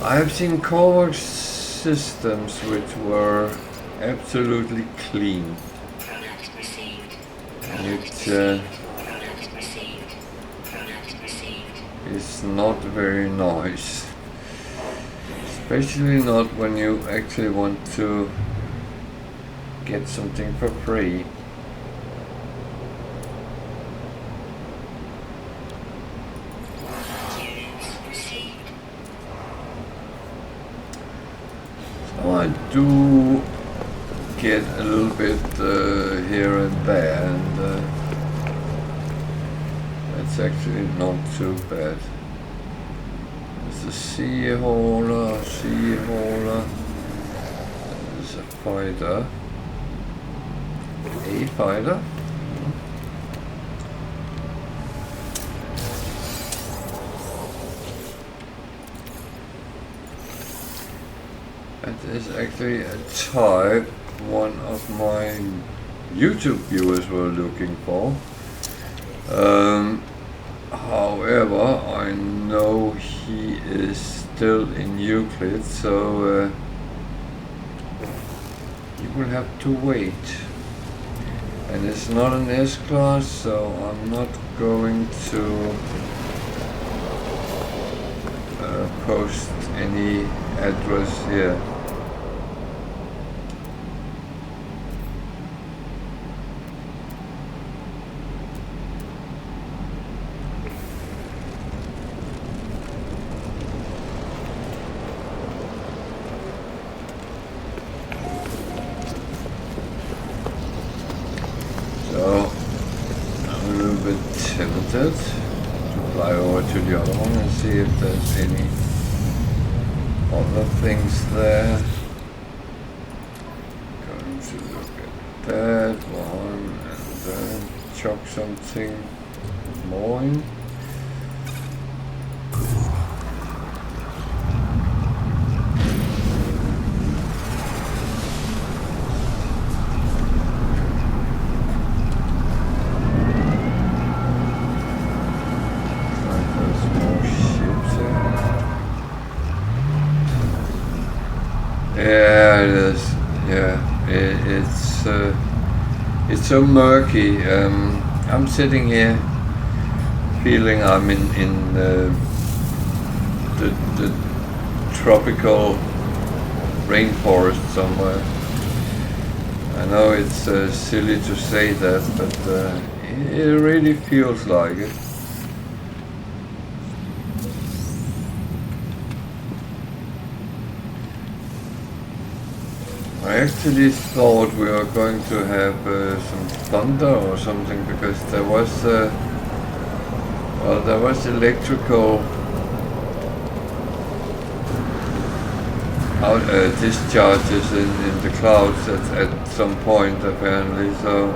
I have seen co-work systems which were absolutely clean, Product received. which Product received. Product received. is not very nice, especially not when you actually want to get something for free. I do get a little bit here and there, and that's actually not too bad. There's a sea hauler, there's a fighter, That is actually a type one of my YouTube viewers were looking for. However, I know he is still in Euclid, so you will have to wait. And it's not an S-Class, so I'm not going to post any address here. So I'm a little bit tempted to fly over to the other one and see if there's any other things there. Going to look at that one and then chuck something more in. Yeah, it is. Yeah, it's so murky. I'm sitting here feeling I'm in the tropical rainforest somewhere. I know it's silly to say that, but it really feels like it. I actually thought we were going to have some thunder or something, because there was electrical discharges in the clouds at some point apparently. So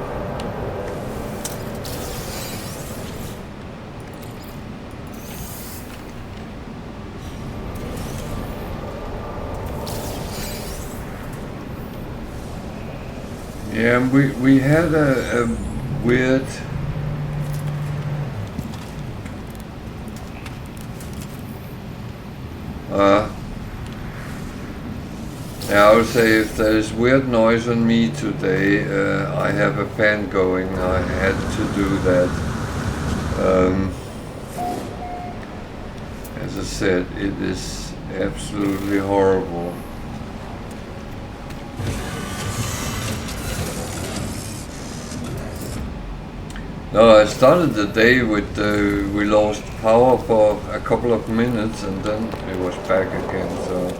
yeah, we had a weird yeah, I would say if there's weird noise on me today, I have a fan going. I had to do that. As I said, it is absolutely horrible. No, I started the day with we lost power for a couple of minutes and then it was back again, so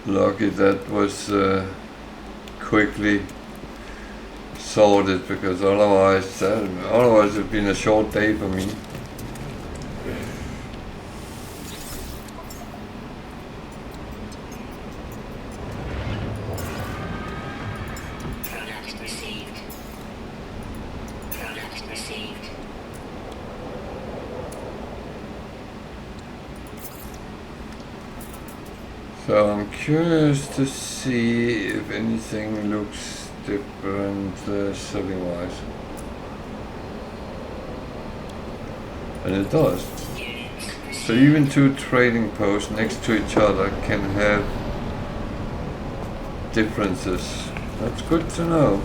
lucky that was quickly sorted, because otherwise it would have been a short day for me. So I'm curious to see if anything looks different setting wise. And it does. So even two trading posts next to each other can have differences. That's good to know.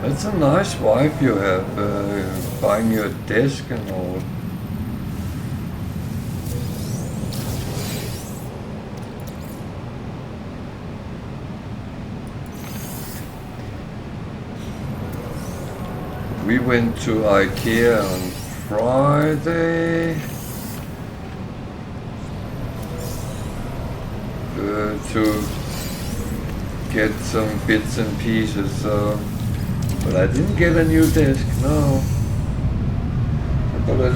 It's a nice wife you have, buying your desk and all. We went to IKEA on Friday to get some bits and pieces, so. But I didn't get a new desk, no. I got a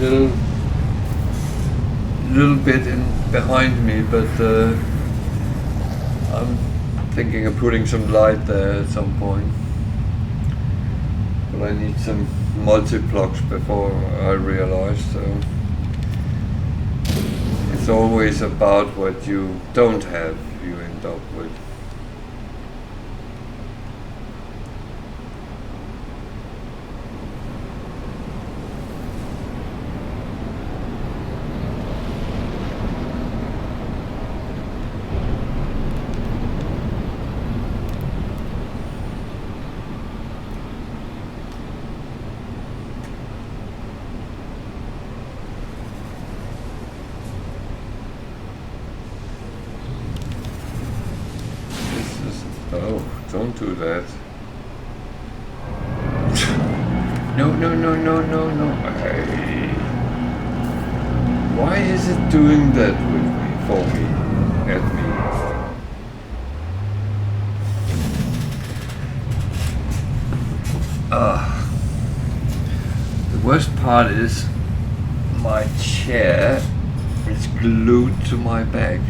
little bit in behind me, but I'm thinking of putting some light there at some point. But I need some multi-plugs before I realize, so. It's always about what you don't have you end up with. don't do that. No, no, no, no, no, no. Why is it doing that with me, for me, at me? The worst part is my chair is glued to my back.